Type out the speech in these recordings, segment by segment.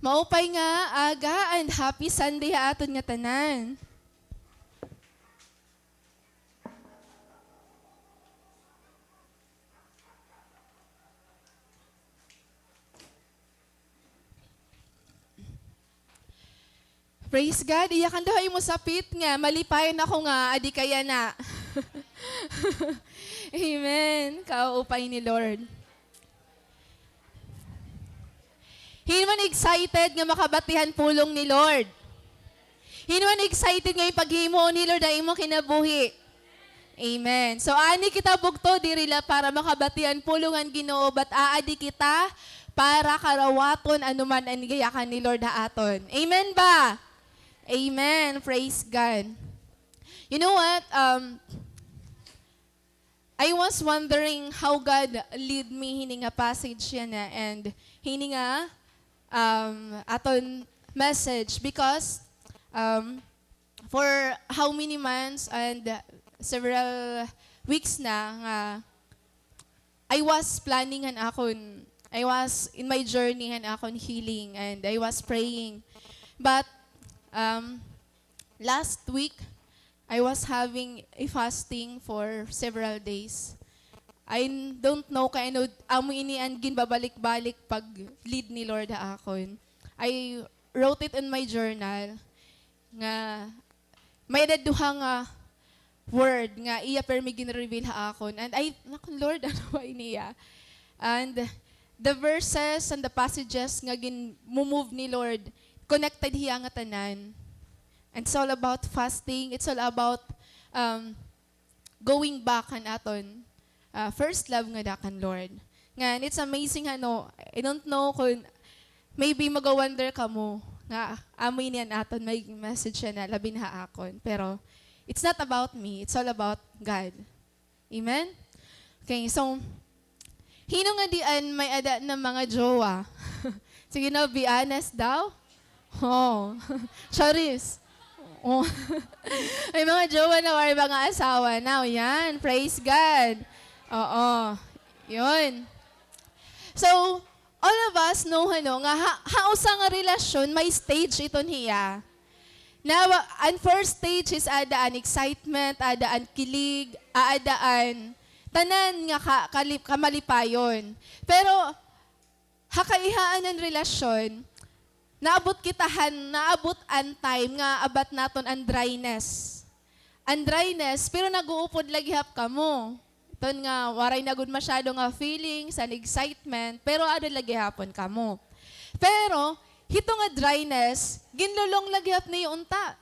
Maupay nga aga and happy Sunday aton nga tanan. Praise God, iyakan daw mo sapit nga, malipayan ako nga, adi kaya na. Amen, kaupay ni Lord. Hinuman excited nga makabatihan pulong ni Lord. Hinuman excited nga yung paghimo ni Lord na imong kinabuhi. Amen. So ani kita bugto dirila para makabatihan pulungan Ginoo bat aadi kita para karawaton anuman ang gayakan ni Lord haaton. Amen ba? Amen. Praise God. You know what? I was wondering how God lead me hini nga passage yan na and hini nga aton message because for how many months and several weeks na nga I was planning han akon I was in my journey han akon healing and I was praying but last week I was having a fasting for several days. I don't know kay ano amo ini an ginbabalik-balik pag lead ni Lord akon. I wrote it in my journal nga may duha nga word nga iya permi gin-reveal akon and I nakon Lord ano ba iniya? And the verses and the passages nga gin-move ni Lord connected hiya nga tanan. And it's all about fasting. It's all about going back an aton first love nga dakan Lord. Nga it's amazing ano. I don't know kung maybe mag-wonder ka mo nga amoy niyan aton may message na labi na akon. Pero it's not about me. It's all about God. Amen? Okay, so hino nga dian may ada ng mga jowa. Sige na, be honest daw. Oh, Charis. Oh. May mga jowa na or mga asawa na. Yan, praise God. Oo, yun. So, all of us know ano, nga hausa nga relasyon, may stage iton hiya. Na, ang first stage is adaan excitement, adaan kilig, adaan tanan nga kamalipayon. Pero, hakaihaan ng relasyon, naabot an time nga abat naton ang dryness. Ang dryness, pero nag-uupod lagi hap ka mo. Ito nga, waray na good masyado nga feelings and excitement, pero ada lagi hapon ka mo. Pero, hito nga dryness, ginlulong lagi hap na yung unta.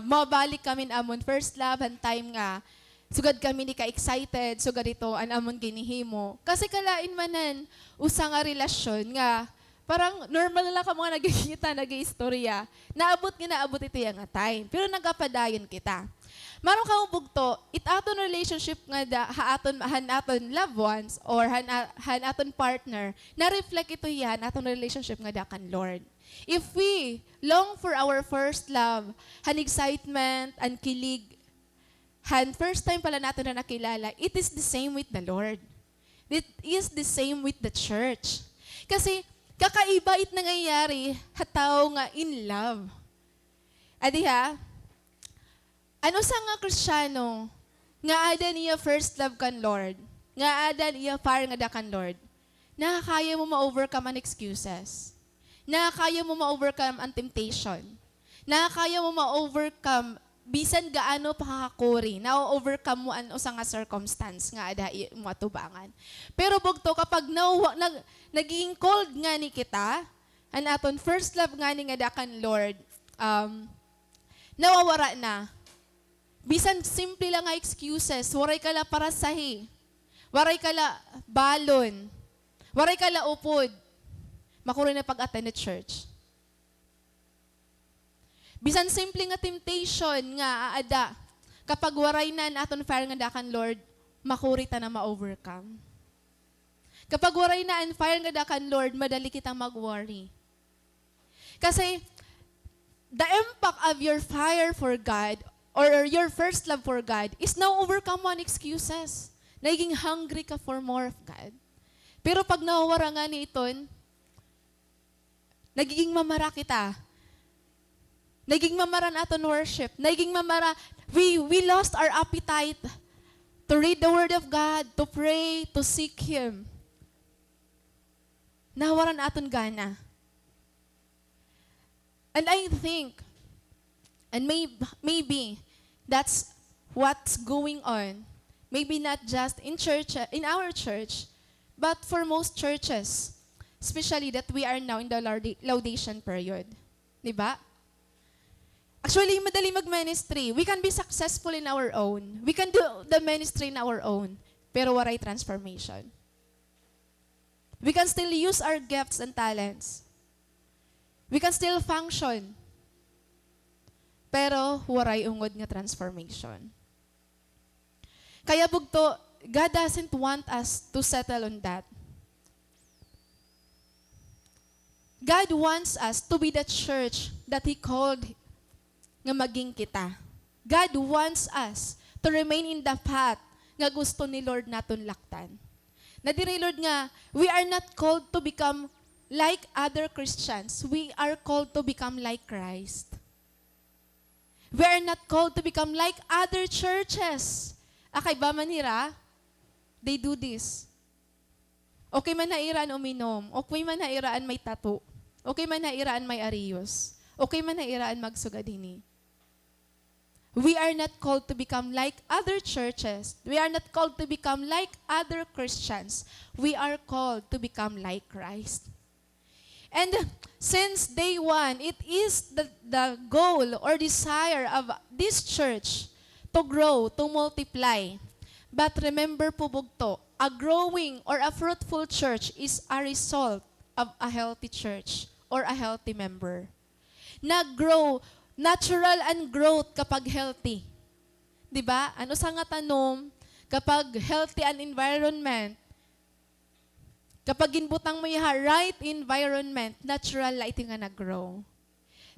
Mabalik kami amon first love, ang time nga, sugad kami ni ka-excited, sugad ito, an amon ginihimo. Kasi kalain manan, usa nga relasyon nga, parang normal lang ka mga nagkikita, nag-istorya. Naabot ito yung time. Pero nagapadayon kita. Marong kang bugto, aton relationship nga han-aton loved ones or han-aton partner, na-reflect ito yan, aton relationship nga kan Lord. If we long for our first love, han excitement, han kilig, han first time pala natin na nakilala, it is the same with the Lord. It is the same with the church. Kasi, kakaiba it nangyayari hataw nga in love. Adi ha? Ano sa nga Kristiyano nga ada niya first love kan Lord? Nga ada niya fire nga da kan Lord? Nakakaya mo ma-overcome ang excuses. Nakakaya mo ma-overcome ang temptation. Nakakaya mo ma-overcome bisan gaano pakakakuri, na-overcome mo ang usang nga circumstance nga ada mo atubangan. Pero bugto kapag naging cold nga ni kita, an aton first love nga ni nga dakan Lord, nawawara na. Bisan simple lang nga excuses, waray ka la para sahi, waray ka la balon, waray ka la upod, makuri na pag-attend at church. Bisan simple nga temptation nga aada, kapag waray na aton fire nga dakan Lord, makuri ta na ma-overcome. Kapag waray na ang fire nga dakan Lord, madali kitang mag-worry. Kasi, the impact of your fire for God, or your first love for God, is now overcome on excuses. Naging hungry ka for more of God. Pero pag nawawara nga ni iton, Nagiging mamara kita. Nagiging mamara naton worship. Nagiging mamara, we lost our appetite to read the Word of God, to pray, to seek Him. Nawaran aton gana. And I think, and maybe that's what's going on. Maybe not just in church, in our church, but for most churches, especially that we are now in the laudation period. Diba? Actually, madali mag-ministry. We can be successful in our own. We can do the ministry in our own. Pero waray transformation. We can still use our gifts and talents. We can still function. Pero waray ungod nga transformation. Kaya bugto, God doesn't want us to settle on that. God wants us to be the church that He called nga maging kita. God wants us to remain in the path nga gusto ni Lord naton laktan. Na diri Lord nga, we are not called to become like other Christians. We are called to become like Christ. We are not called to become like other churches. Akay ba manira? They do this. Okay man nairaan uminom. Okay man nairaan may tattoo. Okay man nairaan may ariyos. Okay man nairaan magsugadini. We are not called to become like other churches. We are not called to become like other Christians. We are called to become like Christ. And since day one, it is the goal or desire of this church to grow, to multiply. But remember po bugto, a growing or a fruitful church is a result of a healthy church or a healthy member. Nag-grow, natural and growth kapag healthy. Diba? Ano sa nga tanom, kapag healthy an environment, kapag ginbutang mo yung right environment, natural la ito nga nag-grow.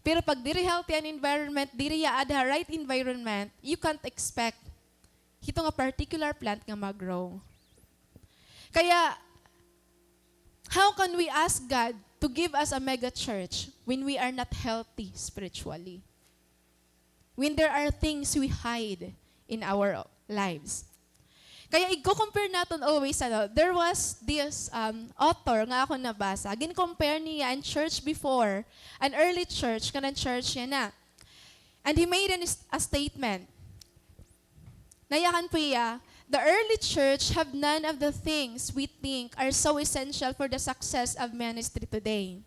Pero pag diri healthy an environment, diri ya ada right environment, you can't expect ito nga particular plant nga mag-grow. Kaya, how can we ask God to give us a mega church when we are not healthy spiritually? When there are things we hide in our lives. Kaya i-compare natin always, there was this author nga ako nabasa, gin-compare niya an church before, an early church, kanang church niya na. And he made a statement. Nayakan po iya, the early church have none of the things we think are so essential for the success of ministry today.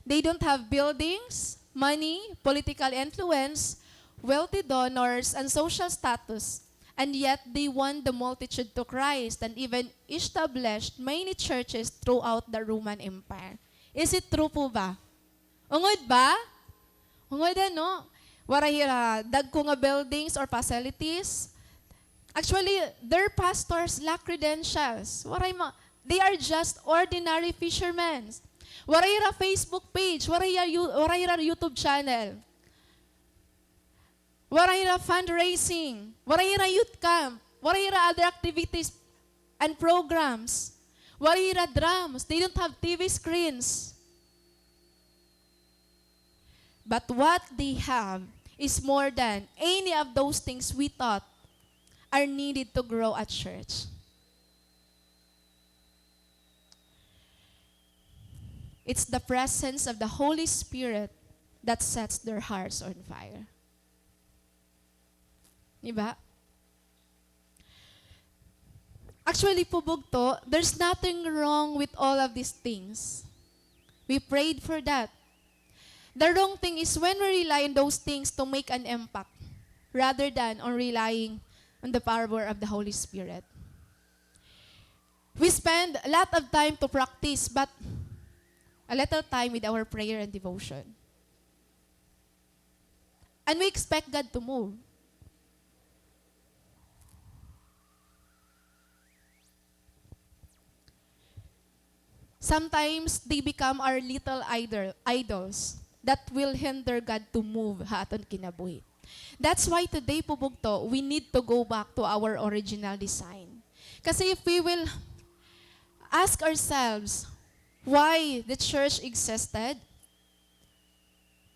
They don't have buildings, money, political influence, wealthy donors, and social status. And yet, they won the multitude to Christ and even established many churches throughout the Roman Empire. Is it true po ba? Ungod ba? Ungod ano? Warahira, dagko nga buildings or facilities. Actually, their pastors lack credentials. They are just ordinary fishermen. Warahira Facebook page, warahira YouTube channel. Warahira fundraising, warahira youth camp, warahira other activities and programs, warahira drums. They don't have TV screens. But what they have is more than any of those things we thought are needed to grow at church. It's the presence of the Holy Spirit that sets their hearts on fire. Diba? Actually, po bugto, there's nothing wrong with all of these things. We prayed for that. The wrong thing is when we rely on those things to make an impact rather than on relying on the power of the Holy Spirit. We spend a lot of time to practice, but a little time with our prayer and devotion. And we expect God to move. Sometimes they become our little idols that will hinder God to move haton kinabuhi. That's why today po bugto, we need to go back to our original design. Kasi if we will ask ourselves why the church existed,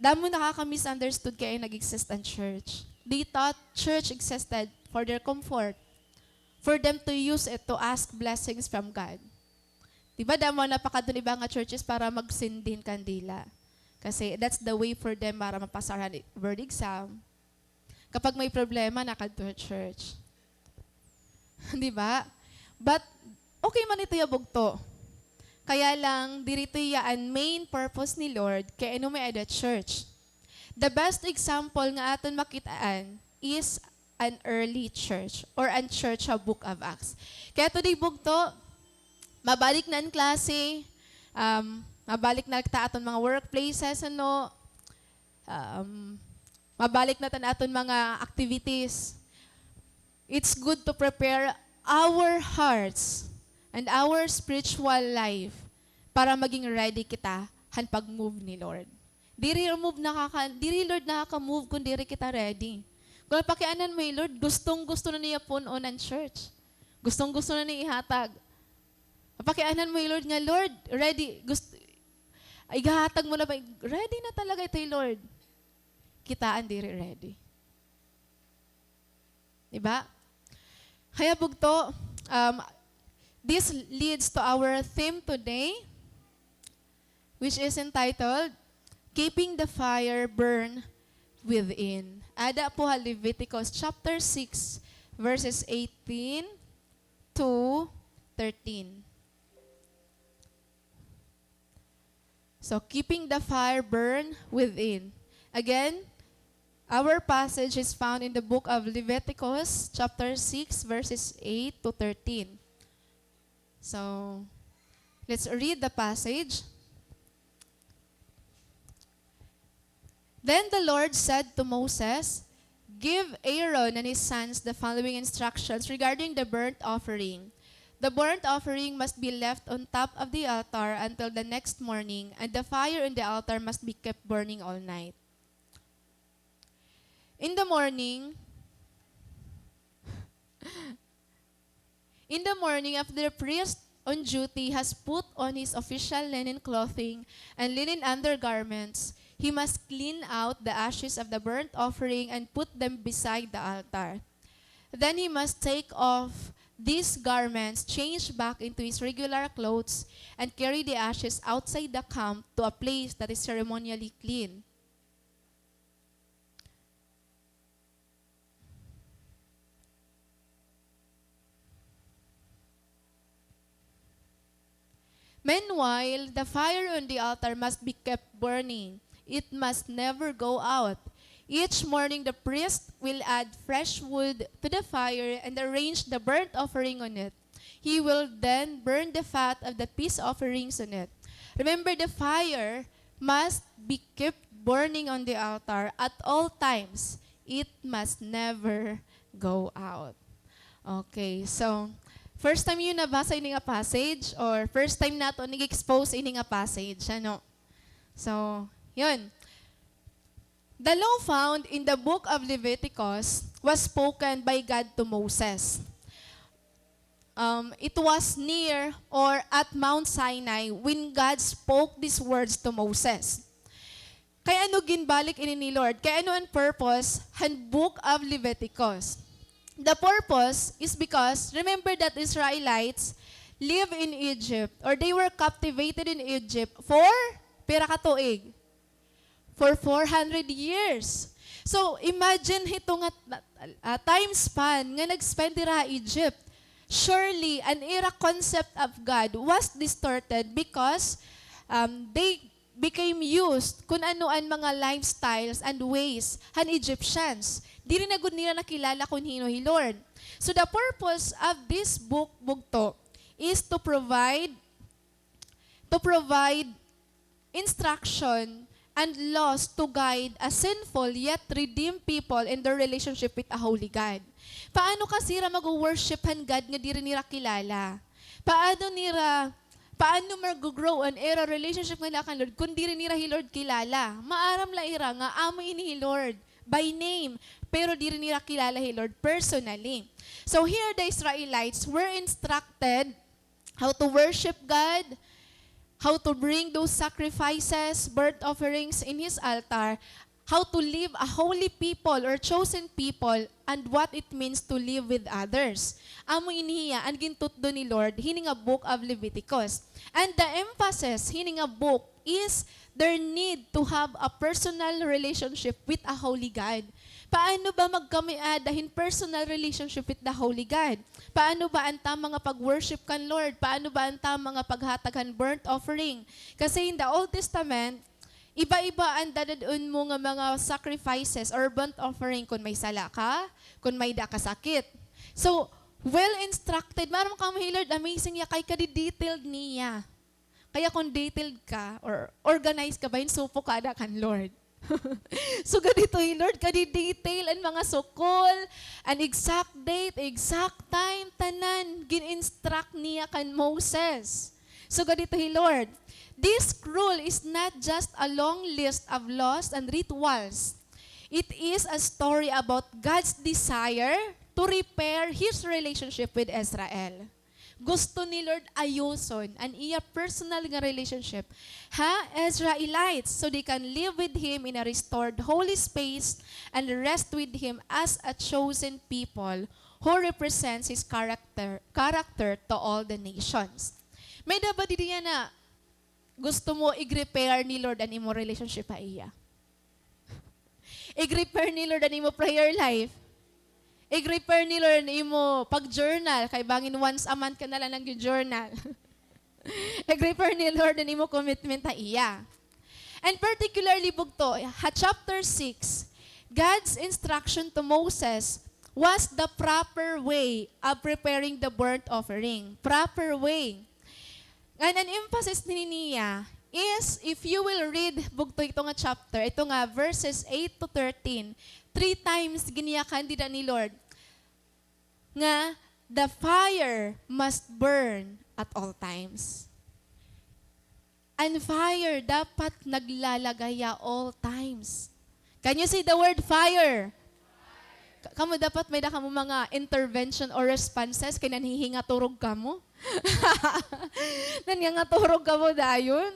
damo nakaka-misunderstood kaya nag-exist ang church. They thought church existed for their comfort, for them to use it to ask blessings from God. Diba damo napakadun iba nga churches para magsindin kandila. Kasi that's the way for them para mapasaran word exam. Kapag may problema, nakadto church. Diba? But, okay man ito yabugto. Kaya lang, dirito yaan main purpose ni Lord kaya ano may ada church. The best example nga aton makitaan is an early church or an church sa Book of Acts. Kaya today bugto, mabalik na ang klase, mabalik na ta aton mga workplaces, mabalik na ta aton mga activities. It's good to prepare our hearts and our spiritual life para maging ready kita han pag-move ni Lord. Diri Lord nakaka-move kung diri kita ready. Kung pakianan mo Lord, gustong-gusto na niya punon ang church. Gustong-gusto na niya ihatag. Pakianan mo Lord nga, Lord, ready. Ihahatag mo na ba? Ready na talaga ito Lord. Kitaan diri ready. Diba? Kaya bugto, this leads to our theme today, which is entitled, Keeping the Fire Burn Within. Ada po Leviticus chapter 6, verses 18 to 13. So, keeping the fire burn within. Again, our passage is found in the book of Leviticus chapter 6, verses 8 to 13. So, let's read the passage. Then the Lord said to Moses, "Give Aaron and his sons the following instructions regarding the burnt offering. The burnt offering must be left on top of the altar until the next morning, and the fire in the altar must be kept burning all night. In the morning, after the priest on duty has put on his official linen clothing and linen undergarments, he must clean out the ashes of the burnt offering and put them beside the altar. Then he must take off these garments, change back into his regular clothes, and carry the ashes outside the camp to a place that is ceremonially clean. Meanwhile, the fire on the altar must be kept burning. It must never go out. Each morning, the priest will add fresh wood to the fire and arrange the burnt offering on it. He will then burn the fat of the peace offerings on it. Remember, the fire must be kept burning on the altar at all times. It must never go out. Okay, so first time yun nabasa ini nga passage or first time nato nag-expose ini nga passage, ano? So, yun. The law found in the book of Leviticus was spoken by God to Moses. It was near or at Mount Sinai when God spoke these words to Moses. Kaya ano ginbalik ini ni Lord? Kaya ano ang purpose han book of Leviticus? The purpose is because, remember that Israelites live in Egypt or they were captivated in Egypt for pira ka tuig. For 400 years. So, imagine itong time span nga nag-spend dira Egypt. Surely, an era concept of God was distorted because they became used kung ano-an mga lifestyles and ways han Egyptians. Di rin na gud nila nakilala kung hino hi Lord. So, the purpose of this book, bugto, is to provide instruction and laws to guide a sinful yet redeemed people in their relationship with a holy God. Paano kasi mag-worship han God nga di rin nila kilala? Paano mag-grow an era relationship nila kan Lord kung di rin nila hi Lord kilala? Maaram la ira nga amoy ni Lord by name, pero di rin nila kilala hi Lord personally. So here the Israelites were instructed how to worship God, how to bring those sacrifices, burnt offerings in His altar, how to live a holy people or chosen people, and what it means to live with others. Amo iniya, ang gintutdo ni Lord, hining a book of Leviticus. And the emphasis, hining a book, is their need to have a personal relationship with a holy God. Paano ba magkamiadahin personal relationship with the Holy God? Paano ba ang tamang nga pag-worship kan Lord? Paano ba ang tamang nga paghatagan burnt offering? Kasi in the Old Testament, iba-iba ang dadadun mo nga mga sacrifices or burnt offering kung may sala ka, kung may da kasakit. So, well-instructed. Maram kang Lord, amazing ya kay kadi-detailed niya. Kaya kung detailed ka or organized ka ba, yun supo ka na kan Lord. So ganito Lord, kadi-detail ang mga sukol, an exact date, exact time, tanan, gin-instruct niya kan Moses. So ganito Lord, this rule is not just a long list of laws and rituals. It is a story about God's desire to repair His relationship with Israel. Gusto ni Lord ayuson ang iya personal nga relationship, Israelites, so they can live with Him in a restored holy space and rest with Him as a chosen people who represents His character to all the nations. May dapat diya na gusto mo i-repair ni Lord ang imo relationship pa iya. I-repair ni Lord ang imo prayer life. I-repair ni Lord ang imo pag-journal. Kay bangin once a month ka na lang nag-journal. I-repair ni Lord ang imo commitment ta iya. And particularly bugto, chapter 6, God's instruction to Moses was the proper way of preparing the burnt offering. Proper way. And an emphasis niya is, if you will read bugto ito nga chapter, ito nga verses 8 to 13, 3 times giniyakan dida ni Lord nga the fire must burn at all times. And fire dapat naglalagaya all times. Can you see the word fire? Kamu dapat may da kamo mga intervention or responses kay nanhihinga turog kamo. Nanhihinga turog kamo dayon.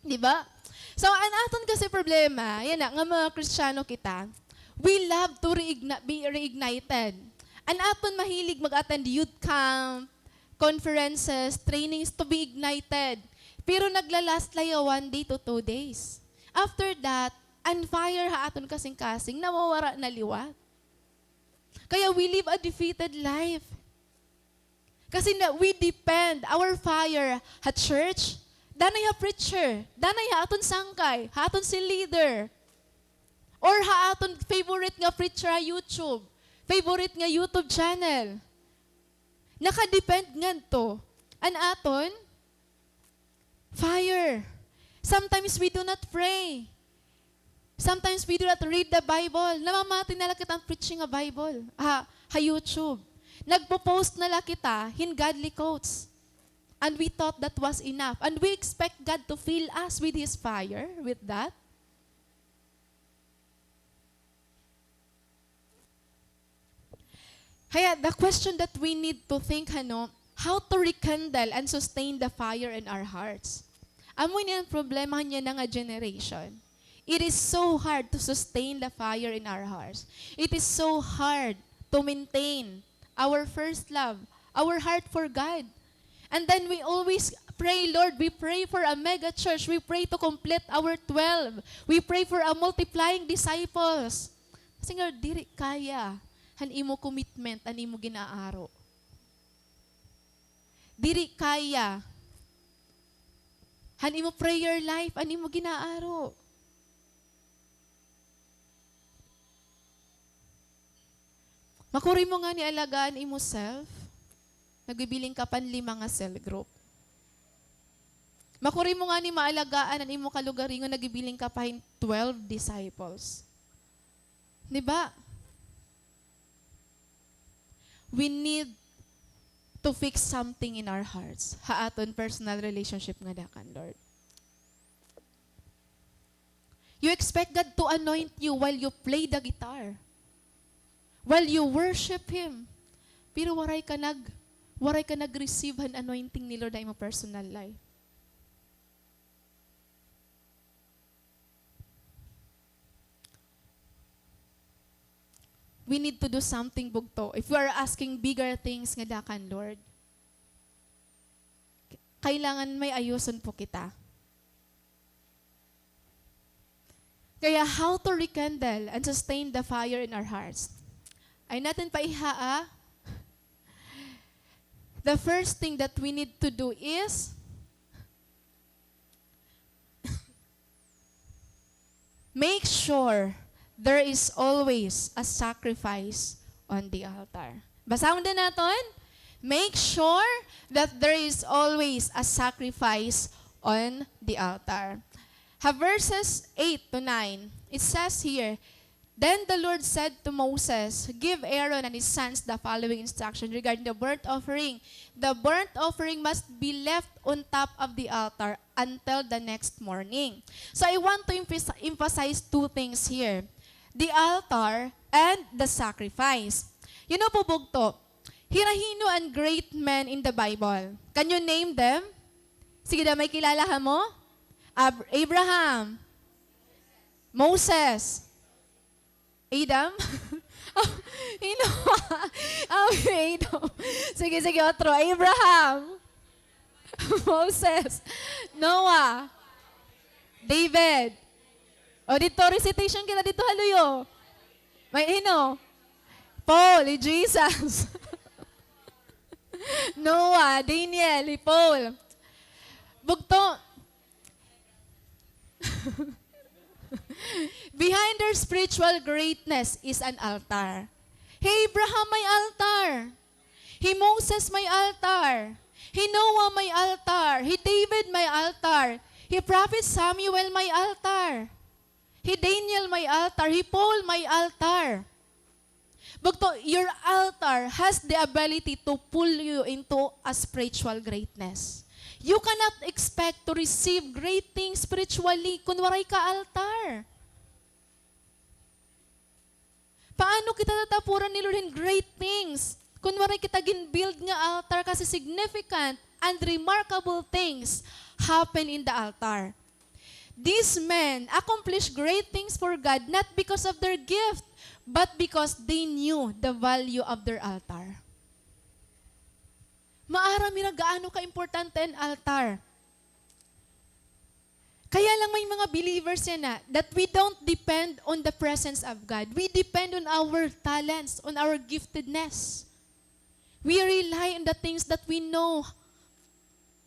Di ba? So, ang aton kasi problema, yan na, nga mga Kristiyano kita, we love to be reignited. Ang aton mahilig mag-attend youth camp, conferences, trainings to be ignited. Pero naglalast layo 1 day to 2 days. After that, ang fire ha aton kasing-kasing, nawawara na liwat. Kaya we live a defeated life. Kasi na we depend, our fire at church, danay ha preacher, danay ha aton sangkay, ha aton si leader, or ha aton favorite nga preacher ha YouTube, favorite nga YouTube channel. Nakadepend nga to. An aton, fire. Sometimes we do not pray. Sometimes we do not read the Bible. Namamati na lang kitang preaching a Bible. Ha YouTube. Nagpo-post na lang kita in godly quotes. And we thought that was enough. And we expect God to fill us with His fire, with that. Kaya the question that we need to think, how to rekindle and sustain the fire in our hearts. Amoy niyan problema niya na nga generation. It is so hard to sustain the fire in our hearts. It is so hard to maintain our first love, our heart for God. And then we always pray, Lord, we pray for a mega church. We pray to complete our 12. We pray for a multiplying disciples. Kasi nga, diri kaya. Han imo commitment, han imo ginaaro. Diri kaya. Han imo prayer life, han imo ginaaro. Makuri mo nga ni alagaan imo self. Nagbibiling ka pan 5 nga cell group. Makuri mo nga ni maalagaan ang imo kalugaringon, nagbibiling ka pa 12 disciples. Di ba? We need to fix something in our hearts. Haaton personal relationship nga dakan, Lord. You expect God to anoint you while you play the guitar. While you worship Him. Pero waray ka nag-receive an anointing ni Lord na imo personal life. we need to do something bugto. If we are asking bigger things nga dakan, Lord, kailangan may ayuson po kita. Kaya how to rekindle and sustain the fire in our hearts? Ay natin paihaa. The first thing that we need to do is make sure there is always a sacrifice on the altar. Basahon din natin. Make sure that there is always a sacrifice on the altar. Verses 8 to 9, it says here, Then the Lord said to Moses, Give Aaron and his sons the following instruction regarding the burnt offering. The burnt offering must be left on top of the altar until the next morning. So I want to emphasize two things here. The altar and the sacrifice. You know po, bugto, hirahino and great men in the Bible. Can you name them? Sige na, may kilala ka mo? Abraham, Moses, Adam? Adam. Sige, otro. Abraham, Moses, Noah, David. O, dito, recitation kita dito, haluyo. May Paul, Jesus. Noah, Daniel, Paul. Bugto. Behind their spiritual greatness is an altar. Hey, Abraham may altar. He Moses may altar. He Noah may altar. He David may altar. He Prophet Samuel may altar. He Daniel may altar. He Paul may altar. Bugto, your altar has the ability to pull you into a spiritual greatness. You cannot expect to receive great things spiritually kung waray ka altar. Paano kita tatapuran ni Lord in great things kung waray kita gin-build nga altar kasi significant and remarkable things happen in the altar. These men accomplished great things for God not because of their gift, but because they knew the value of their altar. Maarami na gaano ka-importante ang altar. Kaya lang may mga believers yan that we don't depend on the presence of God. We depend on our talents, on our giftedness. We rely on the things that we know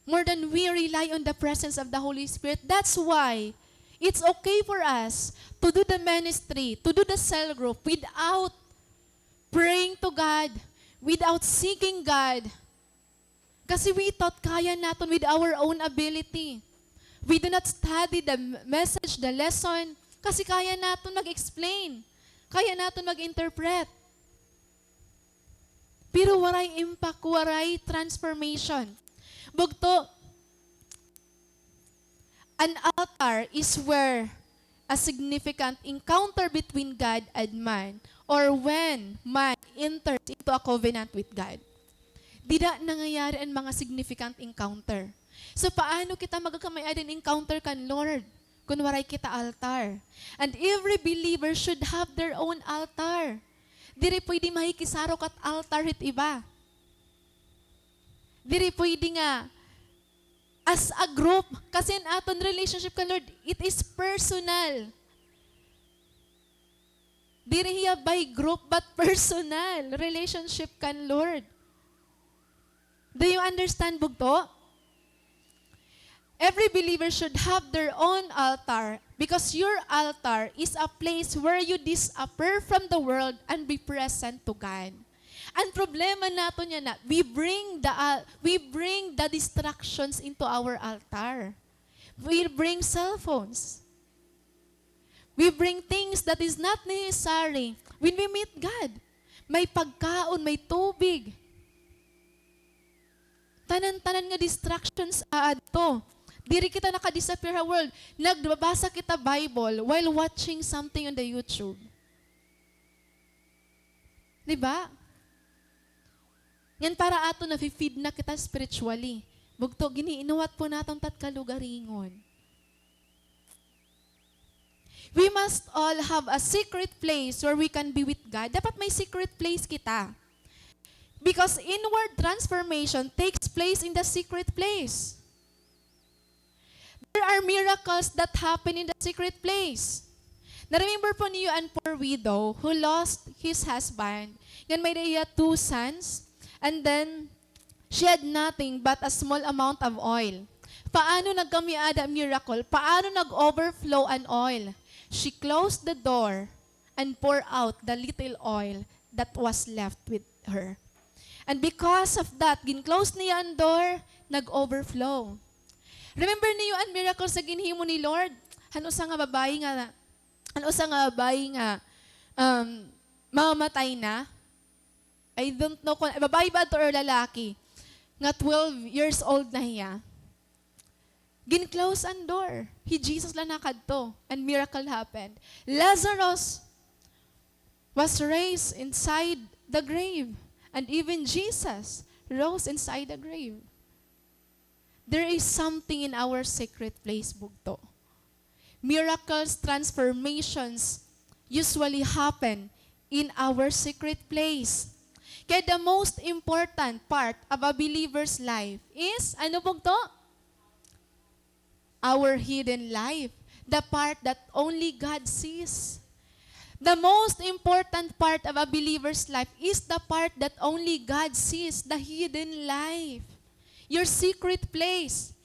more than we rely on the presence of the Holy Spirit. That's why it's okay for us to do the ministry, to do the cell group without praying to God, without seeking God. Kasi we thought kaya natin with our own ability. We do not study the message, the lesson, kasi kaya natin mag-explain. Kaya natin mag-interpret. Pero waray impact, waray transformation. Bugto, an altar is where a significant encounter between God and man, or when man enters into a covenant with God. Di na nangyayari ang mga significant encounter. So paano kita magkakamay din encounter kan Lord? Kung waray kita altar. And every believer should have their own altar. Diri pwede mahikisaro kat altar hit iba. Diri pwede nga as a group, kasi in aton relationship kan Lord, it is personal. Diri hiya by group but personal relationship kan Lord. Do you understand, bugto? Every believer should have their own altar because your altar is a place where you disappear from the world and be present to God. Ang problema nato niya na, we bring the distractions into our altar. We bring cell phones. We bring things that is not necessary when we meet God. May pagkaon, may tubig. Tanan-tanan nga distractions aadto. Diri kita naka-disappear sa world. Nagbabasa kita Bible while watching something on the YouTube. Diba? Yan para ato na feed na kita spiritually. Bugto, giniinuwat po natong tatkalugaringon. We must all have a secret place where we can be with God. Dapat may secret place kita. Because inward transformation takes place in the secret place. There are miracles that happen in the secret place. Na-remember po niyo ang poor widow who lost his husband. Yan may they had 2 sons. And then, she had nothing but a small amount of oil. Paano nagkamiada ang miracle? Paano nag-overflow ang oil? She closed the door and poured out the little oil that was left with her. And because of that, gin-close niya ang door, nag-overflow. Remember niyo ang miracle sa ginhimo ni Lord? Ano sa nga babae nga mamamatay na? I don't know kung babae ba ito or lalaki. Nga 12 years old na hiya. Gin-close ang door. Jesus lang nakadto. And miracle happened. Lazarus was raised inside the grave. And even Jesus rose inside the grave. There is something in our secret place, bugto. Miracles, transformations usually happen in our secret place. Kaya the most important part of a believer's life is, ano bugto? Our hidden life. The part that only God sees. The most important part of a believer's life is the part that only God sees, the hidden life. Your secret place.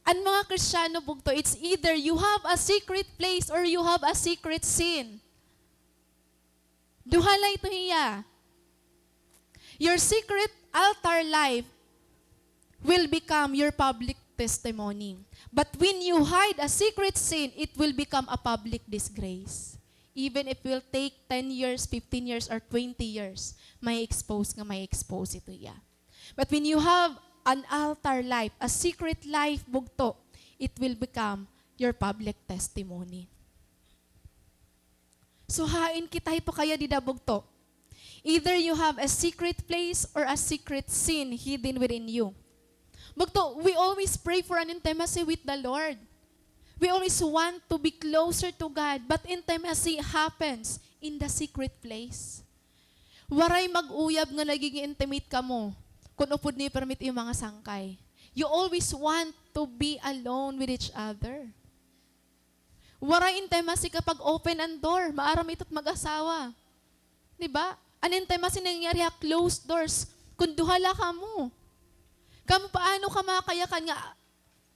Ang mga Kristiyano bugto, it's either you have a secret place or you have a secret sin. Duhala ito hiya. Your secret altar life will become your public testimony. But when you hide a secret sin, it will become a public disgrace. Even if it will take 10 years, 15 years, or 20 years, may expose ito hiya. But when you have an altar life, a secret life, bugto, it will become your public testimony. So hain kita ito kaya dida bugto. Either you have a secret place or a secret sin hidden within you. Bugto, we always pray for an intimacy with the Lord. We always want to be closer to God, but intimacy happens in the secret place. Waray mag-uyab nga naging intimate ka mo. Kung upod ni permit yung mga sangkay. You always want to be alone with each other. Waray intimacy kapag open ang door, maaram ito't mag-asawa. Diba? An intimacy nangyari ha, closed doors. Kung duhala ka mo. Kamu paano ka makayakan nga,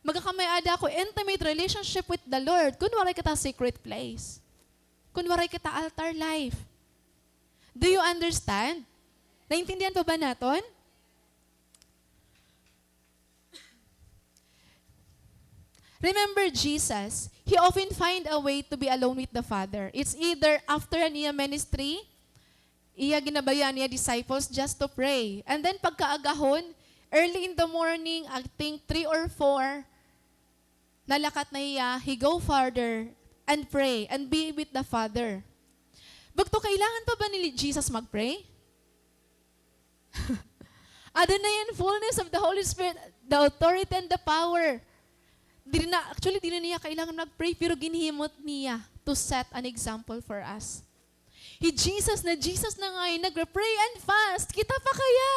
magkakamayada ko, intimate relationship with the Lord. Kung waray kita secret place. Kung waray kita altar life. Do you understand? Naintindihan pa ba naton? Remember Jesus, He often find a way to be alone with the Father. It's either after an iya ministry, iya ginabayan niya disciples just to pray. And then pagkaagahon, early in the morning, I think 3 or 4, nalakat na iya, he go farther and pray and be with the Father. Bagto, kailangan pa ba ni Jesus mag-pray? Ada na yan, fullness of the Holy Spirit, the authority and the power. Di na niya kailangan mag-pray, pero ginhimot niya to set an example for us. Jesus na ngayon, nag-pray and fast. Kita pa kaya?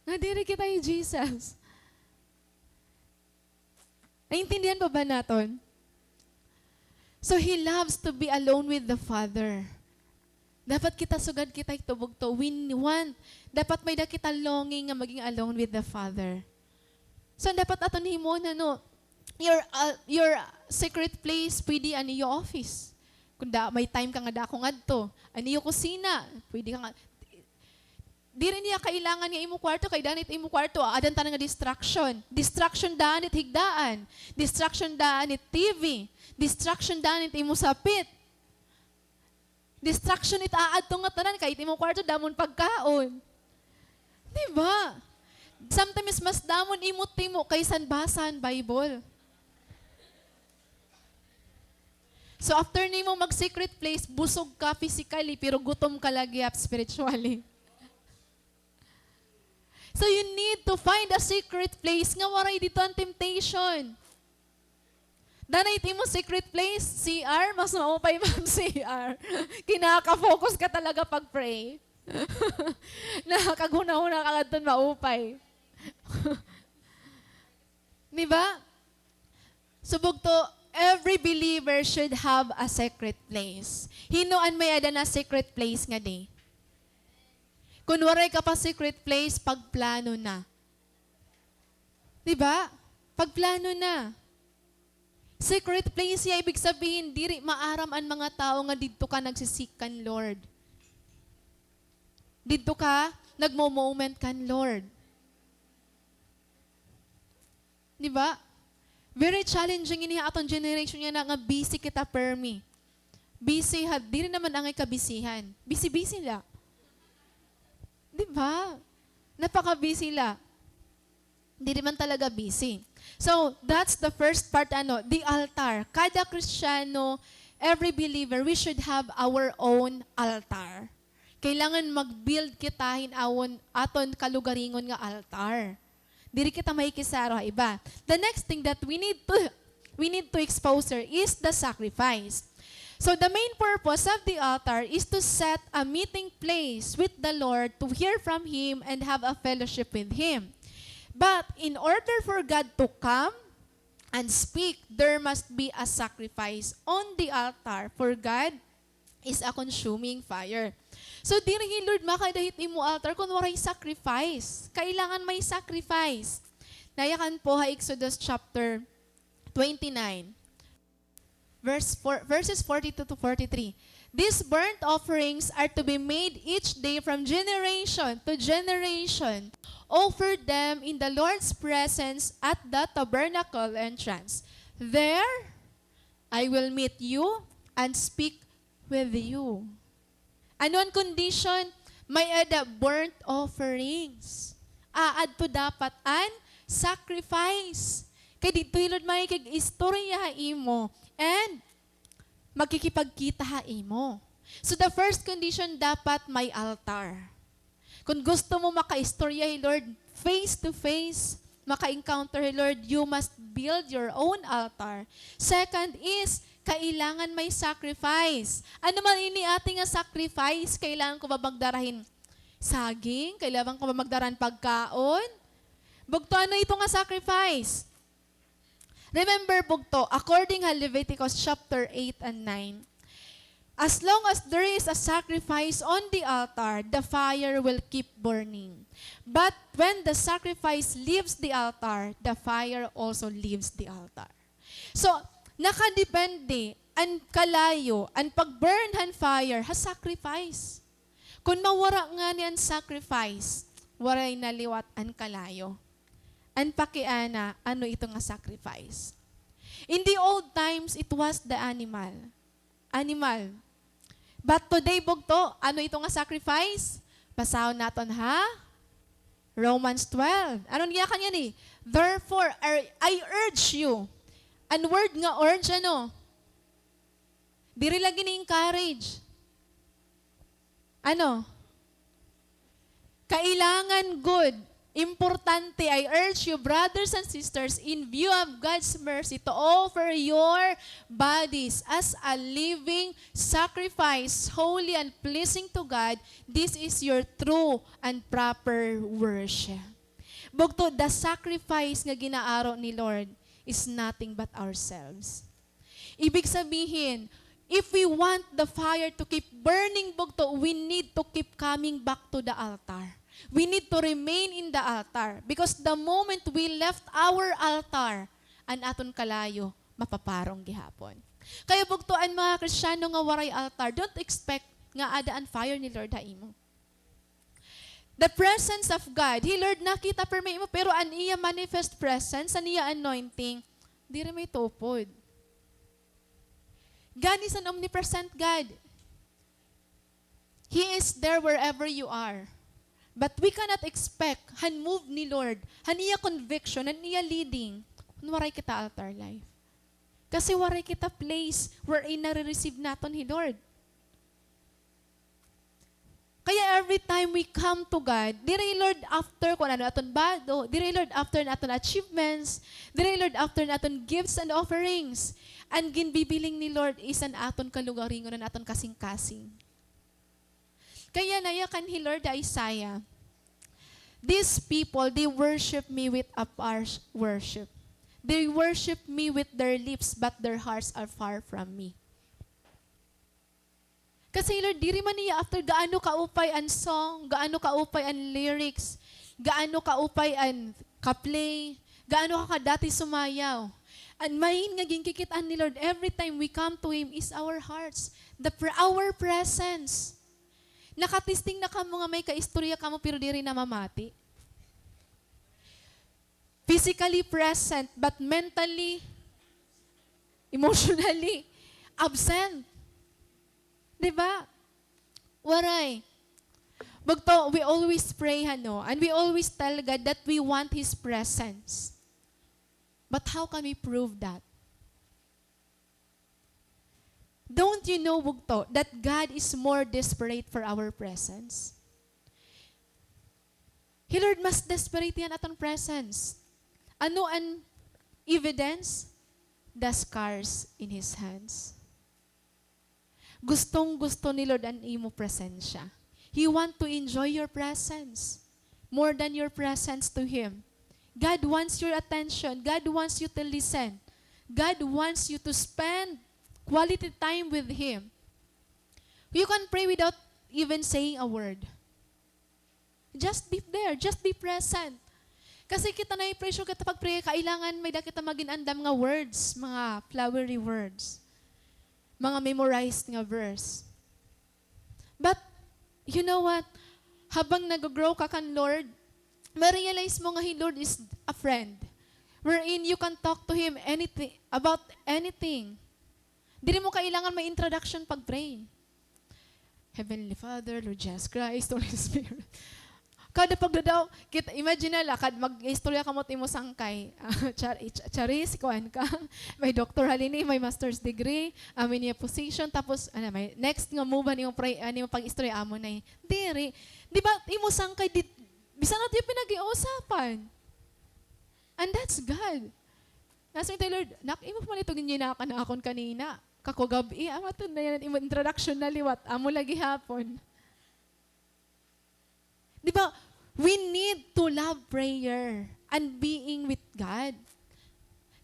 Nadiri kita yung Jesus. Naintindihan pa ba natin? So He loves to be alone with the Father. Dapat kita sugad kita itubog to. We want. Dapat may da kita longing nga maging alone with the Father. So, dapat aton himo na no, your secret place, pwede ani yung office. Kung may time ka nga dako ngadto, ani yung kusina, pwede ka nga, di rin niya kailangan nga imo kwarto, kay danit imo kwarto, adan ta nga distraction. Distraction danit higdaan. Distraction danit TV. Distraction danit imo sapit. Distraction it aad tong nga tanan, kahit imo kwarto, damon pagkaon. Diba? Sometimes mas damon imot-timo kaysa basan Bible. So after nimo mag-secret place, busog ka physically, pero gutom ka lagi spiritually. So you need to find a secret place nga waray dito ang temptation. Danay mo secret place, CR, mas maupay ma'am CR. Kinaka-focus ka talaga pag-pray. Nakakaguna-una ka doon maupay. Di ba? Subog to, every believer should have a secret place. Hinuan may ada na secret place nga di. Kung waray ka pa secret place, pagplano na. Di ba? Pagplano na. Secret place ya, ibig sabihin, diri maaram ang mga tao nga dito ka nagsisik kan Lord. Dito ka, nagmo-moment kan Lord. Di ba? Very challenging ini atong generation niya na nga busy kita permi. Busy ha, diri naman ang ikabisihan. Busy-busy la. Di ba? Napaka-busy la. Hindi naman talaga busy. So, that's the first part, the altar. Kada Kristiyano, every believer, we should have our own altar. Kailangan mag-build kitahin aton kalugaringon nga altar. Diri kita makikisaro iba. The next thing that we need to expose her is the sacrifice. So the main purpose of the altar is to set a meeting place with the Lord, to hear from Him and have a fellowship with Him. But in order for God to come and speak, there must be a sacrifice on the altar, for God is a consuming fire. So diri Lord, makadahit imo altar kung waray sacrifice. Kailangan may sacrifice. Nayakan po ha Exodus chapter 29, verses 42 to 43. These burnt offerings are to be made each day from generation to generation. Offer them in the Lord's presence at the tabernacle entrance. There I will meet you and speak with you. Ano ang condition? May ada burnt offerings. Aad to dapat an sacrifice. Kay dito Lord may kag-istorya imo and magkikipagkita ha imo. So the first condition, dapat may altar. Kung gusto mo maka-istorya, Lord, face to face, maka-encounter, Lord, you must build your own altar. Second is, kailangan may sacrifice. Ano man ini ating sacrifice? Kailangan ko ba magdarahin saging? Kailangan ko ba magdarahan pagkaon? Bugto, ano ito nga sacrifice? Remember, bugto, according to Leviticus chapter 8 and 9, as long as there is a sacrifice on the altar, the fire will keep burning. But when the sacrifice leaves the altar, the fire also leaves the altar. So, nakadepende ang kalayo, ang pag-burn han fire, ha sacrifice. Kung mawara nga niyan sacrifice, waray naliwat ang kalayo. Ang pakiana, ano ito nga sacrifice? In the old times, it was the animal. But today, bugto, ano ito nga sacrifice? Pasahon naton ha? Romans 12. Ano niya kanya ni? Therefore, I urge you. Ang word nga urge, ano? Diri lagi ni-encourage. Ano? Kailangan good. Importante, I urge you, brothers and sisters, in view of God's mercy, to offer your bodies as a living sacrifice, holy and pleasing to God. This is your true and proper worship. Bugto, the sacrifice nga ginaaro ni Lord is nothing but ourselves. Ibig sabihin, if we want the fire to keep burning, bugto, we need to keep coming back to the altar. We need to remain in the altar. Because the moment we left our altar, an aton kalayo, mapaparong gihapon. Kaya bugtuan mga Kristiyano nga waray altar, don't expect nga adaan fire ni Lord haimo. The presence of God, Lord, nakita permi mo, pero an iya manifest presence, an iya anointing, di rin may tupod. God is an omnipresent God. He is there wherever you are. But we cannot expect han move ni Lord, han iya conviction, han iya leading, kung waray kita altar life. Kasi waray kita place wherein nare-receive naton ni Lord. Kaya every time we come to God, dire Lord after kung ano aton bado, dire Lord after naton achievements, dire Lord after naton gifts and offerings. Ang ginbibiling ni Lord is an aton kalugaringon na aton kasing-kasing. Kaya nayakan ni Lord Isaiah, these people, they worship me with a harsh worship. They worship me with their lips, but their hearts are far from me. Kasi Lord, diri man niya after gaano kaupay ang song, gaano kaupay ang lyrics, gaano kaupay ang kaplay, gaano ka kadati sumayaw. And main nga ginkikitaan ni Lord, every time we come to Him is our hearts, our presence. Nakatisting na kamo nga may kaistorya kamo pero diri na mamati. Physically present but mentally, emotionally absent. Diba? Waray. Bagto, we always pray, and we always tell God that we want His presence. But how can we prove that? Don't you know, Bugto, that God is more desperate for our presence? He, Lord, mas desperate yan atong presence. Ano ang evidence? The scars in His hands. Gustong-gusto ni Lord ang imo presensya. He want to enjoy your presence more than your presence to Him. God wants your attention. God wants you to listen. God wants you to spend quality time with Him. You can pray without even saying a word. Just be there. Just be present. Kasi kita na i-pressure kita pag-pray, kailangan may da kita maginandam nga words, mga flowery words, mga memorized nga verse. But, you know what? Habang nag-grow ka kan Lord, ma-realize mo nga Lord is a friend, wherein you can talk to Him about anything. Hindi mo kailangan may introduction pag-pray. Heavenly Father, Lord Jesus Christ, Holy Spirit. Kada pagdadaw, imagine na kad mag-istorya ka mo timo sangkay. Charis, kuan ka. May doctor halini, may master's degree, amin niya position, tapos may next nga mo ba niyo pag-istorya amo na diri. Di ba imo sangkay bisan natin yung pinag-iusapan. And that's God. Nasa yung Lord, imo pa man ito ginina ka na akon kanina. Kako gabi, amaton na yan, introduction na liwat, amo lagi hapon. Di ba, we need to love prayer and being with God.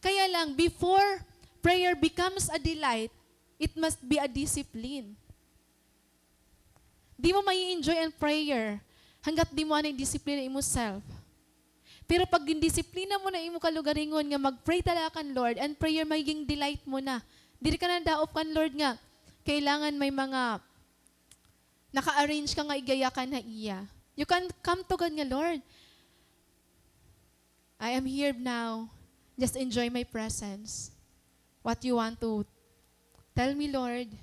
Kaya lang, before prayer becomes a delight, it must be a discipline. Di mo may enjoy ang prayer hanggat di mo anay discipline imo self. Pero pag gindisiplina mo na imo kalugaringon nga mag-pray talaga kan Lord and prayer magiging delight mo na. Diri ka na daop kan Lord nga kailangan may mga naka-arrange ka nga igayakan na iya. You can come to God nga, Lord, I am here now. Just enjoy my presence. What you want to tell me, Lord.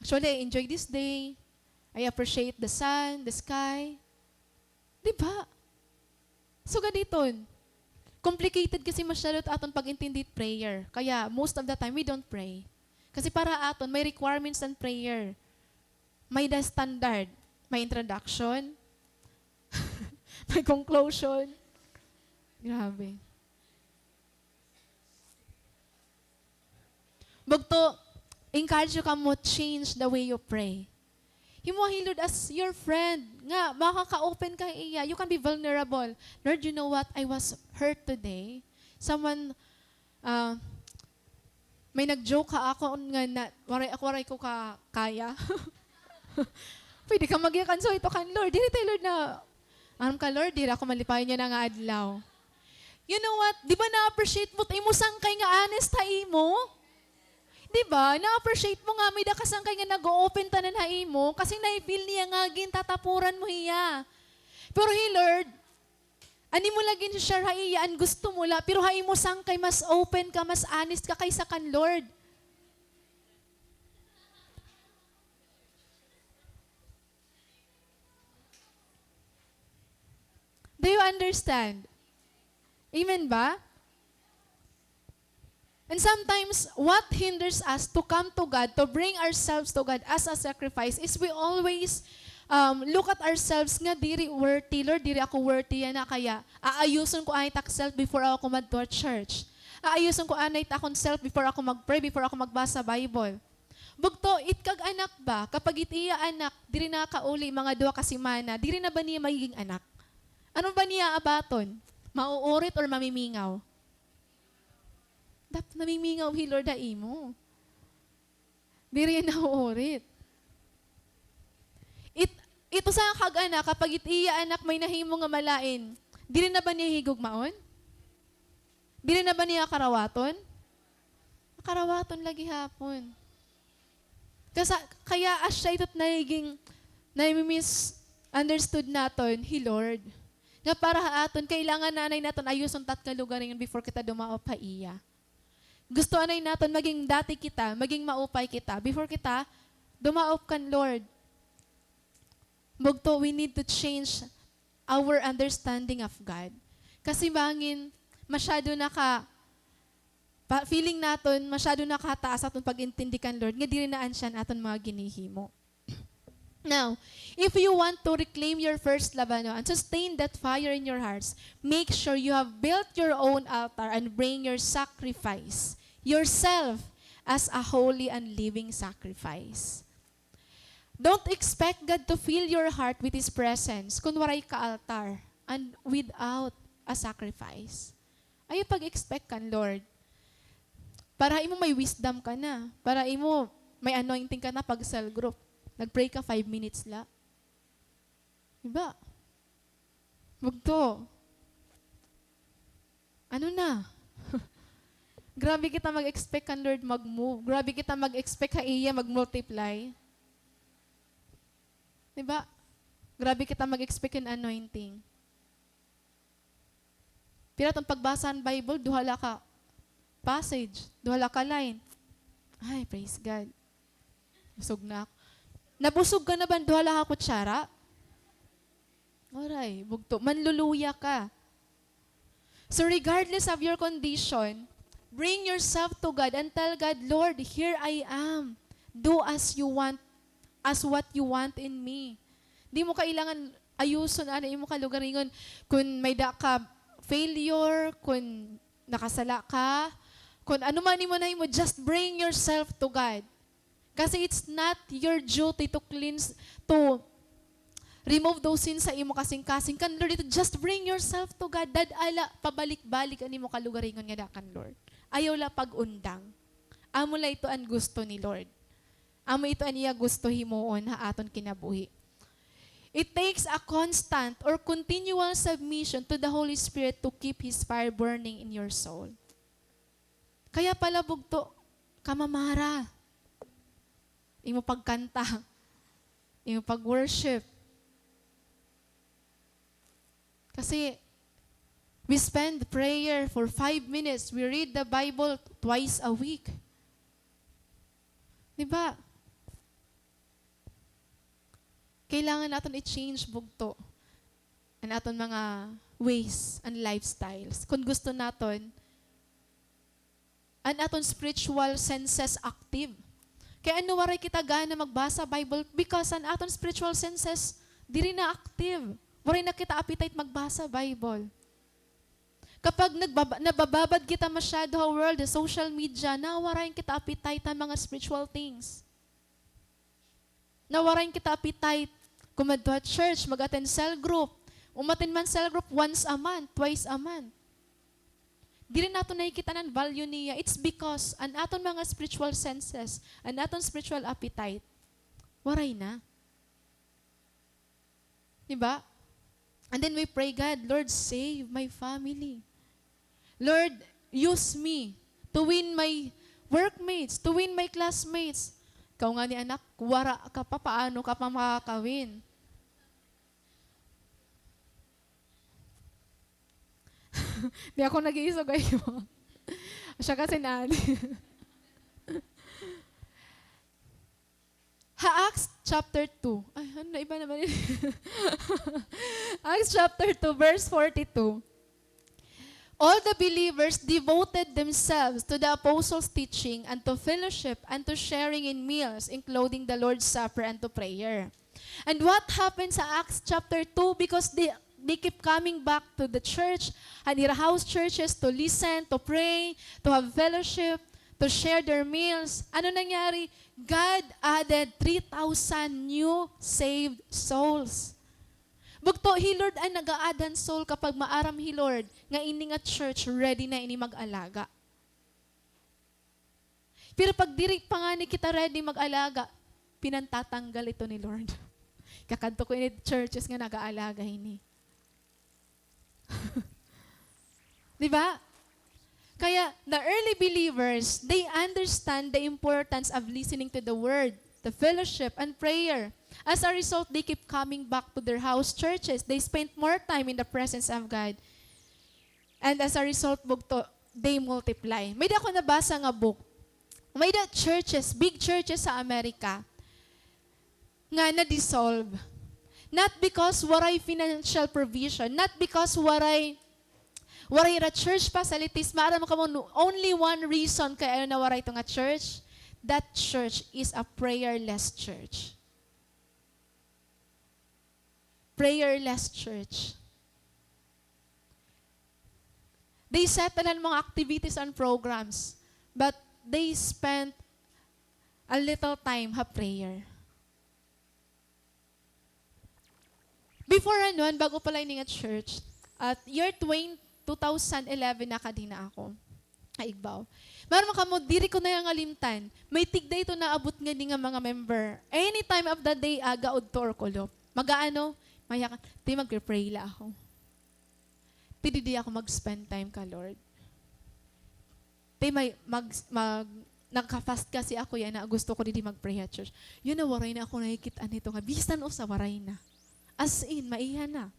Actually, I enjoy this day. I appreciate the sun, the sky. Diba? So, gaditon. Complicated kasi masyadot aton pag-intindi prayer. Kaya, most of the time, we don't pray. Kasi para aton, may requirements and prayer. May the standard. May introduction. May conclusion. Grabe. Bagto, encourage you ka mo change the way you pray. Himo Lord as your friend. Nga, makaka-open ka iya. You can be vulnerable. Lord, you know what? I was hurt today. Someone, may nag-joke ka ako nga na, waray ko ka kaya. Pwede ka mag-iyakan. So ito kan Lord. Dili tayo Lord na, ka Lord, dili ako malipayan niya na nga adlaw. You know what? Di ba na-appreciate mo imo sangkay nga honest ha imo? Di ba? Na-appreciate mo nga may dakasangkay nga nag-open tanan ha imo kasi na-feel niya nga tatapuran mo hiya. Pero Lord, ani mo lagin siya ha iya, an gusto mo la, pero ha imo sangkay mas open ka, mas honest ka kaysa kan Lord. Do you understand? Amen ba? And sometimes, what hinders us to come to God, to bring ourselves to God as a sacrifice, is we always look at ourselves nga, diri worthy, Lord, diri ako worthy yan na kaya. Aayuson ko anay tak self before ako kumadto at church. Aayuson ko anay takon self before ako mag-pray, before ako magbasa Bible. Bugto, itkag anak ba? Kapag itiya anak, diri na kauli mga 2 ka semana, diri na ba niya magiging anak? Ano ba niya abaton? Mauurit or mamimingaw? Dapat namimingaw hi Lord da imo. Diri na uurit. Ito sa kag-anak, kapag itiya anak may nahimo nga malain, dili na ba niya higugmaon? Dili na ba niya karawaton? Karawaton lagi hapon. Kaya asya ito't na-misunderstood naton, hi Lord. Nga para aton, kailangan nanay naton ayuson tat kalugarin before kita dumaop pa iya. Gusto anay naton maging dati kita, maging maupay kita, before kita dumaop kan Lord. Mugto, we need to change our understanding of God. Kasi bangin, masyado feeling naton, masyado nakataas aton pag-intindi kan Lord, nga diri na ansyan aton mga ginihimo. Now, if you want to reclaim your first love and sustain that fire in your hearts, make sure you have built your own altar and bring your sacrifice, yourself, as a holy and living sacrifice. Don't expect God to fill your heart with His presence kung waray ka altar and without a sacrifice. Ayaw pag-expect kan, Lord. Para imo may wisdom ka na. Para imo may anointing ka na pag cell group. Nag-pray ka 5 minutes la. Diba? Bugto. Ano na? Grabe kita mag-expect kan, Lord, mag-move. Grabe kita mag-expect ka iya mag-multiply. Diba? Grabe kita mag-expect yung anointing. Pero itong pagbasa ng Bible, duhala ka passage, duhala ka line. Ay, praise God. Busog na ako. Nabusog ka na ba? Duhala ka kutsara? Alright, bugto. Manluluya ka. So regardless of your condition, bring yourself to God and tell God, Lord, here I am. Do as you want, as what you want in me. Di mo kailangan ayuson, mo kalugaringon. Kung may ka failure, kung nakasala ka, kung ano man mo na mo, just bring yourself to God. Kasi it's not your duty to cleanse, to remove those sins sa imo kasing-kasing. Kan Lord, just bring yourself to God. Dadala, pabalik-balik ani mo kalugaringon nga dakan, Lord. Ayaw la pag-undang. Amo la ito ang gusto ni Lord. Amo ito aniya gusto himuon ha aton kinabuhi. It takes a constant or continual submission to the Holy Spirit to keep His fire burning in your soul. Kaya pala bugto, kamamara. Imo pagkanta. Imo pag-worship. Kasi we spend prayer for 5 minutes. We read the Bible twice a week. Diba? Kailangan natin i-change bugto ang aton mga ways and lifestyles. Kung gusto natin, ang aton spiritual senses active. Kaya ano waray kita gana magbasa Bible? Because ang aton spiritual senses, diri na active. Waray na kita appetite magbasa Bible. Kapag nabababad kita masyado sa world, the social media, nawarayan kita appetite ang mga spiritual things. Nawarayan kita appetite kumadto at church, mag-attend cell group. Umattend man cell group once a month, twice a month. Di rin nato nakikita ng value niya. It's because an aton mga spiritual senses, an aton spiritual appetite, waray na. Diba? And then we pray, God, Lord, save my family. Lord, use me to win my workmates, to win my classmates. Ikaw nga ni anak, wara ka pa, paano ka pa makakawin? Di ako nag-iiso kayo. Siya kasi nani. Acts chapter 2. Ay, ano na iba naman yun? Acts chapter 2, verse 42. All the believers devoted themselves to the apostles' teaching and to fellowship and to sharing in meals, including the Lord's Supper and to prayer. And what happened sa Acts chapter 2? Because they keep coming back to the church and their house churches to listen, to pray, to have fellowship, to share their meals. Ano nangyari? God added 3,000 new saved souls. Bugto, He Lord ay nag-aadan soul kapag maaram He Lord, nga ini nga church ready na ini mag-alaga. Pero pag diri pa nga ni kita ready mag-alaga, pinantatanggal ito ni Lord. Kakanto ko ini churches nga nag-aalaga ini. Diba? Kaya the early believers, they understand the importance of listening to the word, the fellowship, and prayer. As a result, they keep coming back to their house churches. They spend more time in the presence of God. And as a result, bugto, they multiply. May ako nabasa nga book. May da churches, big churches sa Amerika, nga na-dissolve. Not because waray financial provision, not because waray ra church facilities, maram ka mo, only one reason kaya na waray ito nga church, that church is a prayerless church. Prayerless church. They settle mga activities and programs, but they spent a little time ha prayer. Before anon, bago pala ini nga church, at year 2011 na kadina ako. Igbaw. Maram ka mo, diri ko na yung alimtan. May tigda ito na abot nga nga mga member. Any time of the day, aga od to or kulop. Magaano, mayakan, di mag-pray la ako. Di ako mag-spend time ka, Lord. Di nagka-fast kasi ako yan na gusto ko di mag-pray at church. Yun na, waray na ako nakikita nito nga. Bisan o sa waray na. As in, maihan na.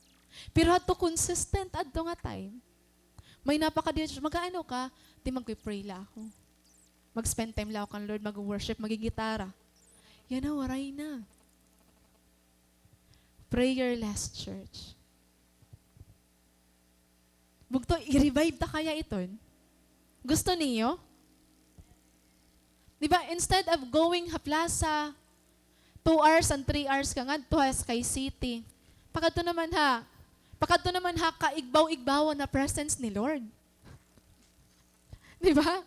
Pero ato consistent adto nga time. May napaka-church, mag-ano ka, di mag-pray la ako. Mag-spend time la ako kan Lord, mag-worship, magigitara. Yan na, waray na. Prayerless church. Bugto, i-revive ta kaya iton? Gusto niyo? Diba, instead of going ha plaza, 2 hours and 3 hours ka nga, tuwas kay city. Pakadto naman ha kaigbaw-igbaw na presence ni Lord. Diba?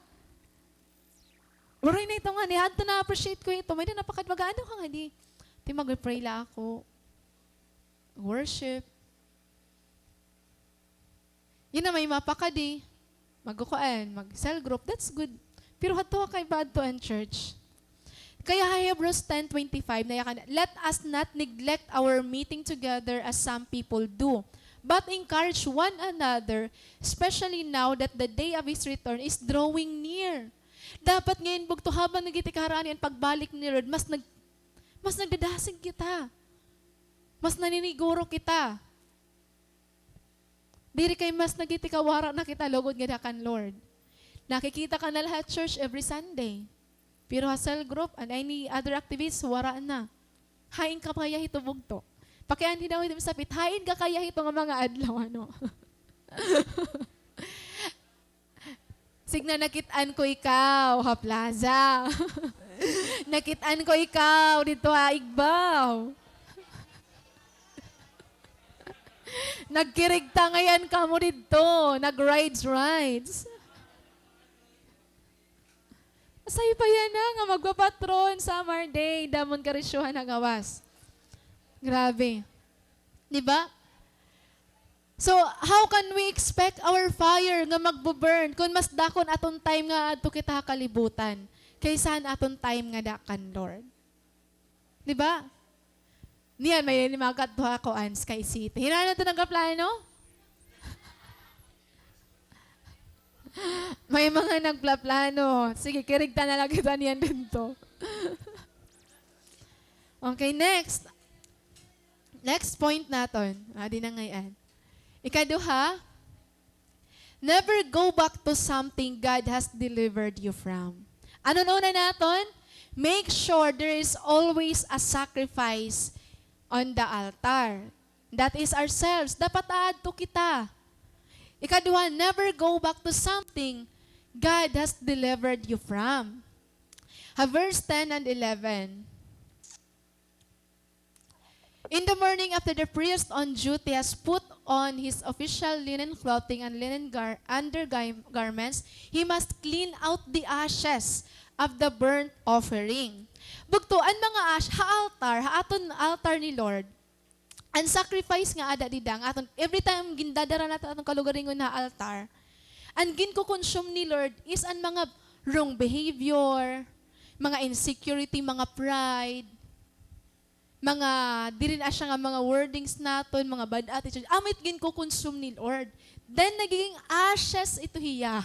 Waray na ito nga, nihadto na appreciate ko ito. May na napakadwagaano ka nga di. Di mag-pray la ako. Worship. Yun na may mapakadi. Magkukuan, mag-cell group, that's good. Pero hato kay badto and church. Kaya Hebrews 10:25 na yakan, let us not neglect our meeting together as some people do, but encourage one another, especially now that the day of His return is drawing near. Dapat ngayon bugto habang nagitikaraan yan pagbalik ni Lord, mas nagdadasig kita. Mas naniniguro kita. Diri kay mas nagitikawara na kita logod nga kan Lord. Nakikita ka na lahat church every Sunday. Pero cell group and any other activities, wara na. Hain ka kaya ito bugto. Pakian daw ito sapit, hain ka kaya ito nga mga adlaw, ano. Signa nakitaan ko ikaw, ha plaza. Nakitaan ko ikaw, dito ha igbaw. Nagkirigta ngayon ka mo dito. Nag-rides. Asay pa yan na nga magpapatron summer day. Damon karisyuhan na gawas. Grabe. Diba? So, how can we expect our fire nga magbo-burn kung mas dakon aton time nga ato kita kalibutan kaysa aton time nga dakan, Lord? Diba? Niyan, may mga katuha ko an Sky City. Hinaan ito ng kaplano? May mga nagplaplano. Sige, kirigta na lang kita niyan dito. Okay, next. Next point natin. Adi na ngayon. Ikaduha, never go back to something God has delivered you from. Ano na natin? Make sure there is always a sacrifice on the altar. That is ourselves. Dapat aadto kita. Ikaduha, never go back to something God has delivered you from. Verse 10 and 11. In the morning, after the priest on duty has put on his official linen clothing and linen undergarments, he must clean out the ashes of the burnt offering. Bugtuan mga aton altar ni Lord. Ang sacrifice nga ada didang aton every time gindadara natin atong kalugaringon na altar. Ang ginko-consume ni Lord is ang mga wrong behavior, mga insecurity, mga pride, mga di rin asya nga mga wordings naton, mga bad attitude. Amit ginko-consume ni Lord. Then naging ashes ito hiya.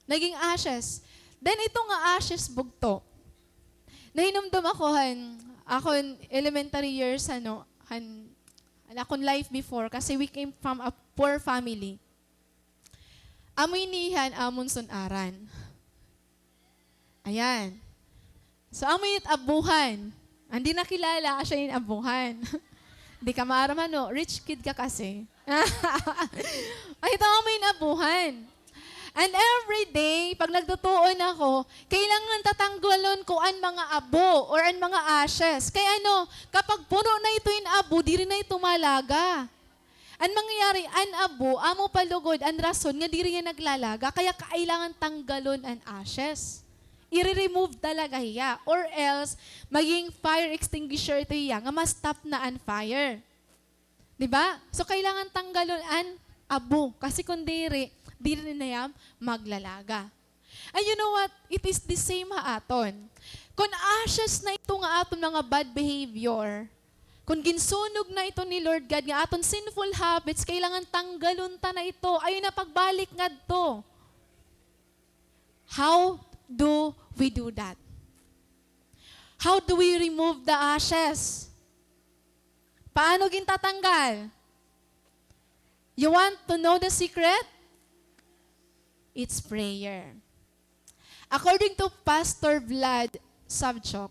Naging ashes. Then ito nga ashes bugto. Nahinumdum akon elementary years akon life before kasi we came from a poor family. Amoy nihan amon sunaran. Ayan. So amoy abuhan. Andi nakilala siya yung abuhan. Di ka maaraman, no? Rich kid ka kasi. Ay, ito amoy abuhan. And every day, pag nagtutuon ako, kailangan tatanggalon ko ang mga abo or ang mga ashes. Kaya kapag puno na ito yung abo, di rin na ito malaga. Ang mangyayari, an abo, amo palugod, ang rason nga di rin naglalaga, kaya kailangan tanggalon ang ashes. I-remove talaga hiya. Or else, maging fire extinguisher ito hiya, nga ma-stop na ang fire. Diba? So, kailangan tanggalon ang abo. Kasi kung di rin na yan maglalaga. And you know what? It is the same aton. Kung ashes na ito nga aton mga bad behavior, kung ginsunog na ito ni Lord God, nga aton sinful habits, kailangan tanggalon ta na ito. Ayun na pagbalik nga to. How do we do that? How do we remove the ashes? Paano gintatanggal? You want to know the secret? It's prayer. According to Pastor Vlad Savchuk,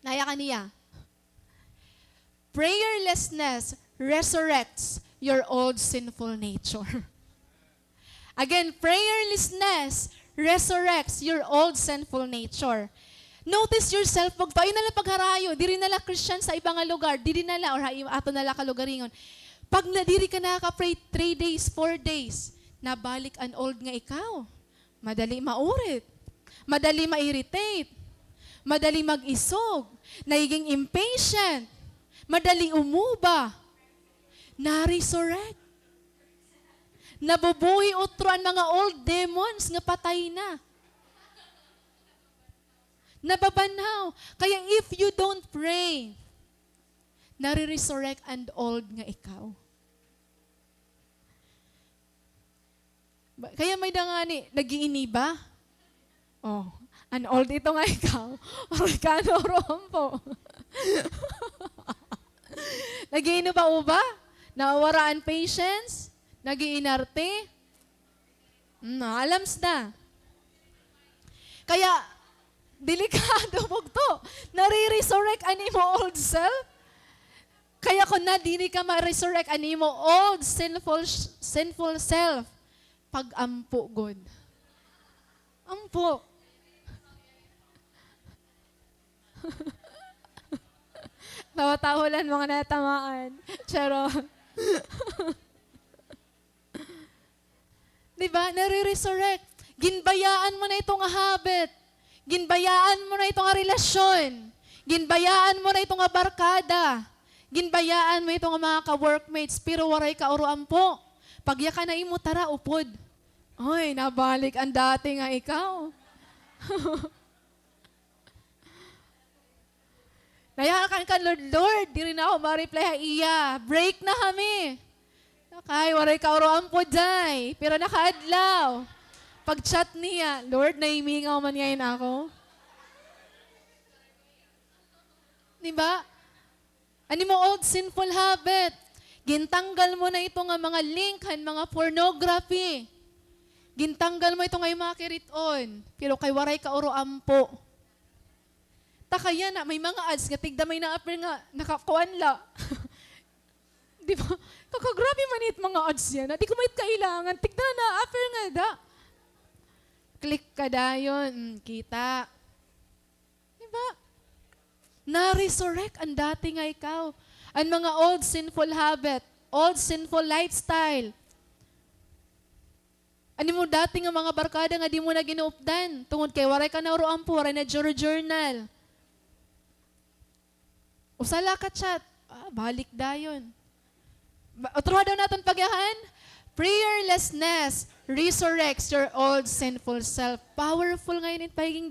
naya kaniya, prayerlessness resurrects your old sinful nature. Again, prayerlessness resurrects your old sinful nature. Notice yourself, pagpain nala pagharayo, diri nala Christian sa ibang lugar, diri nala, or ato nala kalugaringon. Pag nadiri ka nakaka-pray 3 days, 4 days, nabalik an old nga ikaw. Madali maurit, madali ma-irritate, madali mag-isog, nagiging impatient, madali umuba, na-resurrect. Nabubuhi utruan mga old demons nga patay na. Nababanaw. Kaya if you don't pray, nare-resurrect and old nga ikaw. Kaya may dangani, nag-iiniba? Oh, an old ito nga ikaw. Orkano rompo. Nag-iino ba uba? Nawaraan patience? Nag-iinarte? Alams na. Kaya, delikado mo to. Nare-resurrect ani mo old self. Kaya kung dili ka ma-resurrect ani mo old sinful self, pag-ampo God. Ampo. Tawatahulan mga natamaan. Charo. Diba? Nare-resurrect. Ginbayaan mo na itong habit. Ginbayaan mo na itong relasyon. Ginbayaan mo na itong barkada. Ginbayaan mo itong mga ka-workmates. Pero waray ka uruan po. Pagya ka na imo, tara, upod. Ay, nabalik ang dati nga ikaw. Nayakan ka, Lord, di rin ako ma-reply iya. Break na kami. Kay, waray ka uruan po day. Pero nakaadlaw. Pag-chat niya, Lord, naimingaw man ngayon ako. Diba? Ano mo old sinful habit? Gintanggal mo na ito nga mga link, mga pornography. Gintanggal mo ito nga yung mga kiriton. Pero kay waray ka uruan po. Takaya na, may mga ads nga tigdamay na apir nga nakakuan la. Di ba? Kakagrabe man it mga ads yan. Di ko may kailangan. Tigda na, after nga da. Click ka da yun. Kita. Di ba? Na-resurrect ang dati nga ikaw. Ang mga old sinful habit, old sinful lifestyle. Ano mo dati nga mga barkada nga di mo na ginuupdan. Tungod kay waray ka na uroan po, waray na journal. Usala ka chat. Balik dayon. Otro daw natin pagyahan. Prayerlessness resurrects your old sinful self. Powerful ngayon yung pagiging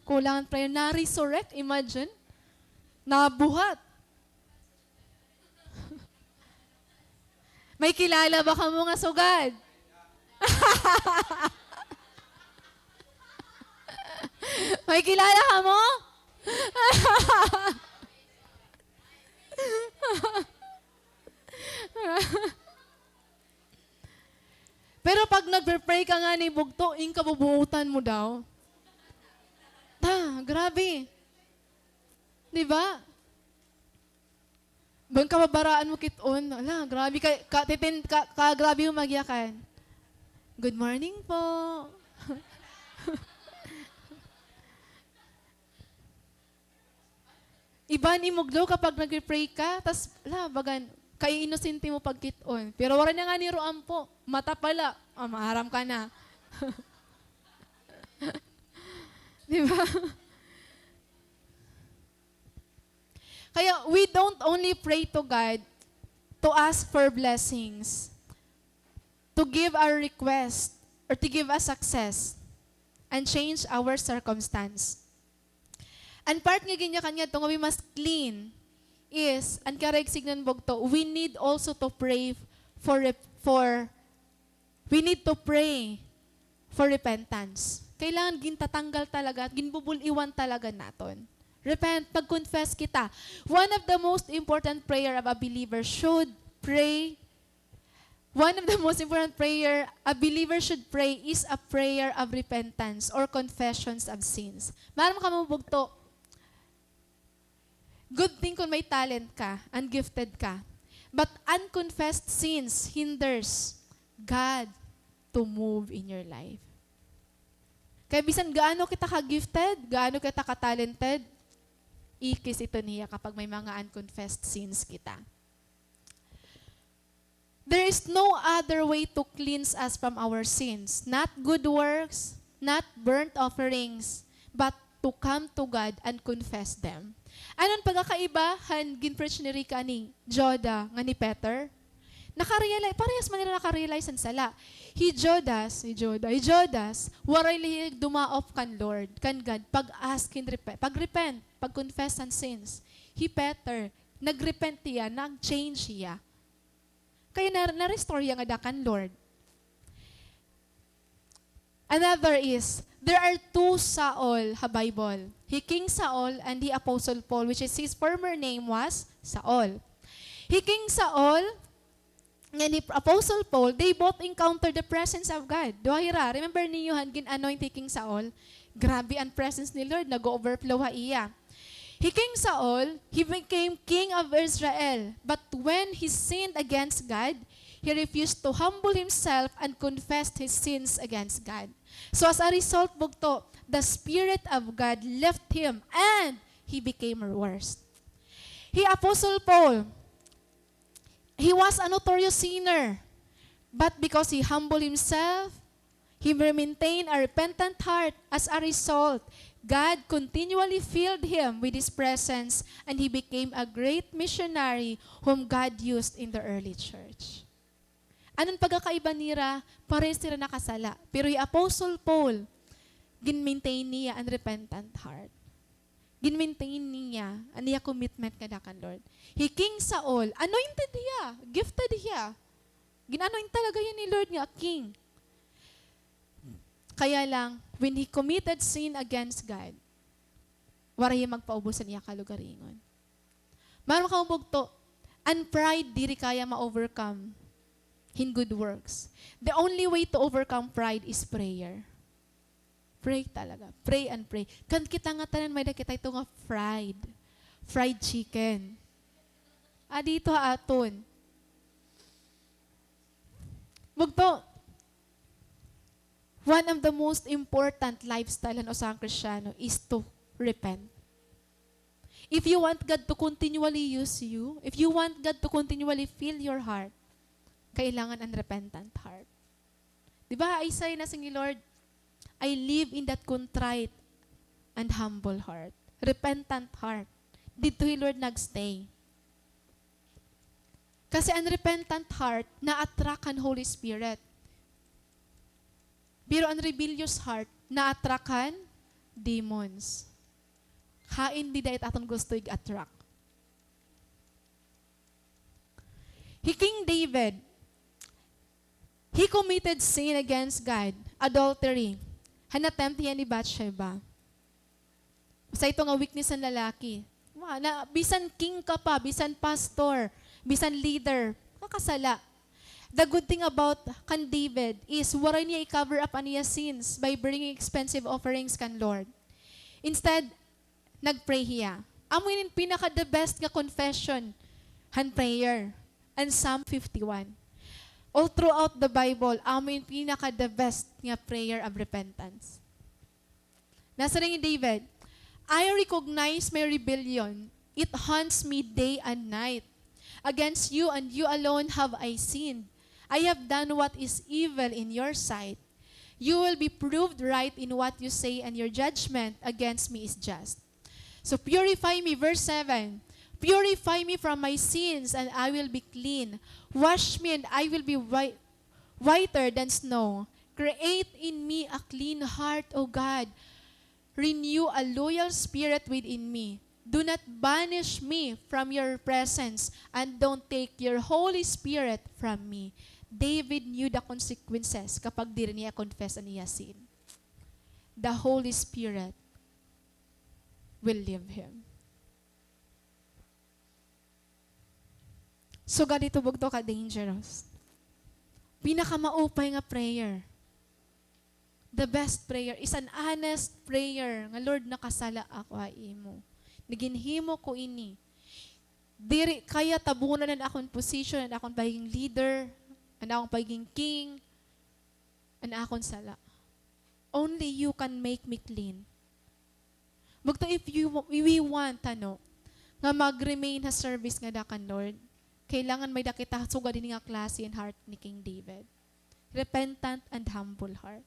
kulangan prayer. Na-resurrect, imagine. Nabuhat. May kilala ba ka mo nga sugad? May kilala ka mo? Pero pag nagpe-pray ka nga ni bugto, yung kabubuutan mo daw. Grabe. Di ba? Bang kababaraan mo kiton. Ala, grabe grabe yung magyakan. Good morning po. Iba ni muglo kapag nag-pray ka, tas bagan, kay inosente mo pagkiton. Pero wala na nga ni roam po. Mata pala. Maharam ka na. Di ba? Kaya we don't only pray to God to ask for blessings, to give our request, or to give us success, and change our circumstance. And part nga kanya to nga we must clean is, and kareg signan bogto, we need also to pray we need to pray for repentance. Kailangan gintatanggal talaga, ginbubuliwan talaga naton. Repent, pag-confess kita. One of the most important prayer of a believer should pray. One of the most important prayer a believer should pray is a prayer of repentance or confessions of sins. Maram ka mabugto. Good thing kung may talent ka, ungifted ka. But unconfessed sins hinders God to move in your life. Kaya bisan gaano kita ka-gifted, gaano kita ka-talented, ikis ito niya kapag may mga unconfessed sins kita. There is no other way to cleanse us from our sins. Not good works, not burnt offerings, but to come to God and confess them. Anon pagkakaibahan ginpreach ni Rika ni Joda nga ni Peter? Nakarealize, parehas man nila nakarealize ang sala. He Judas, waray lihig dumaof kan Lord, kan God, pag-ask and repent, pag-repent, pag-confess ang sins. He Peter, nag-repent siya, nag-change siya. Kaya na-restore yang adakan Lord. Another is, there are two Saul ha Bible. He King Saul and the Apostle Paul, which is his former name was Saul. He King Saul and the Apostle Paul, they both encountered the presence of God. Duhira, remember niyo gin-anoint King Saul? Grabe ang presence ni Lord, nag-overflow ha iya. He King Saul, he became king of Israel. But when he sinned against God, he refused to humble himself and confessed his sins against God. So as a result, bugto, the Spirit of God left him and he became worse. He Apostle Paul, he was a notorious sinner. But because he humbled himself, he maintained a repentant heart. As a result, God continually filled him with His presence and he became a great missionary whom God used in the early church. Anong pagkakaiba nila? Pares sila nakasala. Pero yung Apostle Paul, gin-maintain niya ang repentant heart. Gin-maintain niya ang niya commitment kada kan Lord. He King Saul, anointed niya, gifted niya. Gin-anoint talaga yan ni Lord nga, king. Kaya lang, when he committed sin against God, wala yung magpaubusan niya kalugaringon. Maram ka umugto, and pride diri kaya ma-overcome in good works. The only way to overcome pride is prayer. Pray talaga. Pray and pray. Kan kita nga tanan may nakita ito nga fried chicken. Dito aton. Mugto, one of the most important lifestyle ng usang Kristiyano is to repent. If you want God to continually use you, if you want God to continually fill your heart, kailangan ang repentant heart. Diba, Isaiah na ni Lord, I live in that contrite and humble heart. Repentant heart. Dito Lord nagstay. Kasi ang repentant heart, na-attract ang Holy Spirit. Pero ang rebellious heart, na-attract ang demons. Hain di dahit atong gusto i-attract. King David, he committed sin against God, adultery. Hanatempt yan ni Bathsheba. Sa ito nga weakness ng lalaki. Na, bisan king ka pa, bisan pastor, bisan leader, kakasala. The good thing about kan David is waray niya i-cover up ang niya sins by bringing expensive offerings kan Lord. Instead, nag-pray hiya. Amoy pinaka-the best nga confession and prayer. And Psalm 51. All throughout the Bible, amoy pinaka-the best nga prayer of repentance. Nasa rin David, I recognize my rebellion. It haunts me day and night. Against you and you alone have I sinned. I have done what is evil in your sight. You will be proved right in what you say, and your judgment against me is just. So purify me, verse 7. Purify me from my sins, and I will be clean. Wash me, and I will be whiter than snow. Create in me a clean heart, O God. Renew a loyal spirit within me. Do not banish me from your presence, and don't take your Holy Spirit from me. David knew the consequences kapag di rin niya confess ang niya sin. The Holy Spirit will leave him. So ganito bugto ka dangerous. Pinakamaupay nga prayer. The best prayer is an honest prayer. Nga Lord, nakasala ako imo. Naginhimo ko ini. Diri kaya tabunan na akong position, na akong pagiging leader, na akong pagiging king, na akong sala. Only you can make me clean. Bugto if we want, nga mag-remain sa service nga dakan Lord, kailangan may dakita suga din nga klase and heart ni King David. Repentant and humble heart.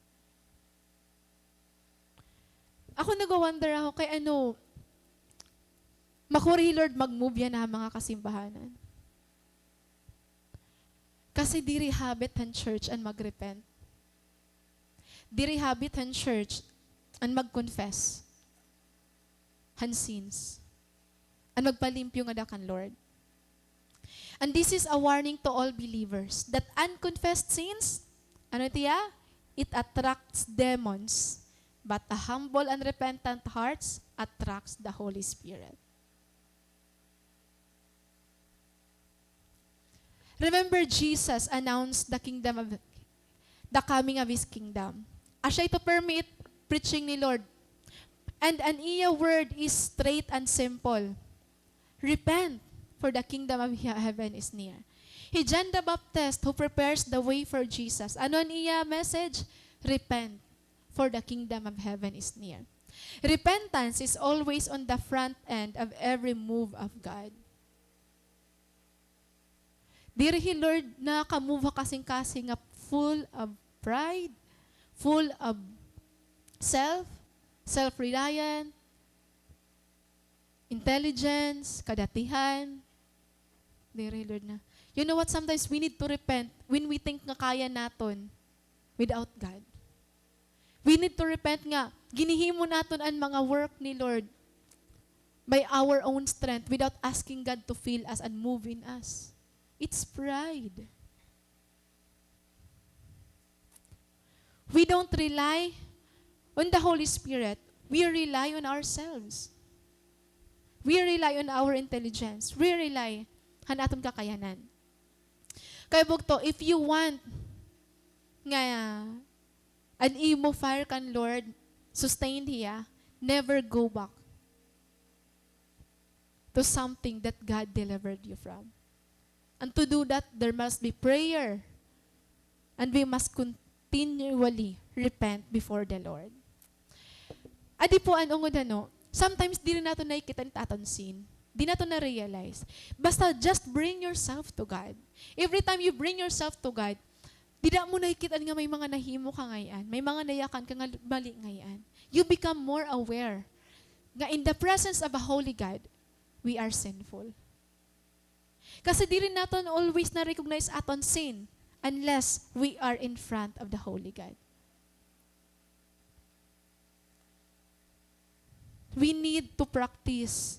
Ako nag-wonder ako kay makuri Lord mag-move yan na mga kasimbahanan. Kasi diri habit ang church and mag-repent. Diri habit ang church and mag-confess han sins. And magpalimpyo nga dakan Lord. And this is a warning to all believers that unconfessed sins, it attracts demons. But a humble and repentant hearts attracts the Holy Spirit. Remember, Jesus announced the coming of His kingdom. Asya ito permit preaching ni Lord. And an iya word is straight and simple. Repent, for the kingdom of heaven is near. He John the Baptist who prepares the way for Jesus. Ano ang iya message? Repent, for the kingdom of heaven is near. Repentance is always on the front end of every move of God. Dirihi Lord, nakakamove kasing-kasing nga full of pride, full of self-reliant, intelligence, kadatihan. Dirihi Lord na. You know what? Sometimes we need to repent when we think nga kaya naton without God. We need to repent nga, ginihimo naton ang mga work ni Lord by our own strength without asking God to fill us and move in us. It's pride. We don't rely on the Holy Spirit. We rely on ourselves. We rely on our intelligence. We rely on atong kakayanan. Kaya bugto, if you want nga an imo fire kan Lord, sustained hiya, never go back to something that God delivered you from. And to do that, there must be prayer. And we must continually repent before the Lord. Adi po ang ungod Sometimes, di rin nato nakikita ni tatansin. Di nato na-realize. Basta just bring yourself to God. Every time you bring yourself to God, di na mo nakikita nga may mga nahimo ka ngayon. May mga nayakan ka nga mali ngayon. You become more aware nga in the presence of a holy God, we are sinful. Kasi di rin natin always na-recognize aton sin unless we are in front of the holy God. We need to practice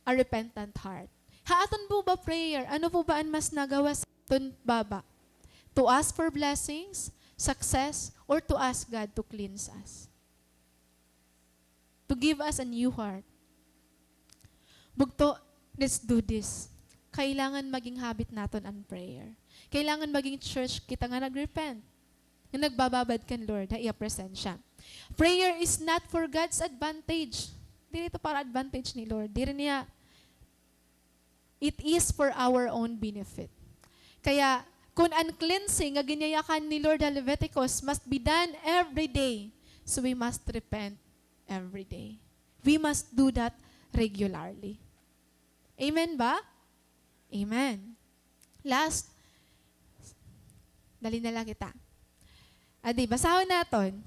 a repentant heart. Haaton po ba prayer? Ano po ba ang mas nagawa sa aton baba? To ask for blessings, success, or to ask God to cleanse us? To give us a new heart. Bugto, let's do this. Kailangan maging habit naton ang prayer. Kailangan maging church kita nga nag-repent. Nga nagbababad kan Lord, na i-present siya. Prayer is not for God's advantage. Di ito para advantage ni Lord. Di rin niya. It is for our own benefit. Kaya, kung ang cleansing nga ginyayakan ni Lord Leviticus must be done every day. So we must repent every day. We must do that regularly. Amen ba? Amen. Last, dali na lang kita. Adi, basahon natin.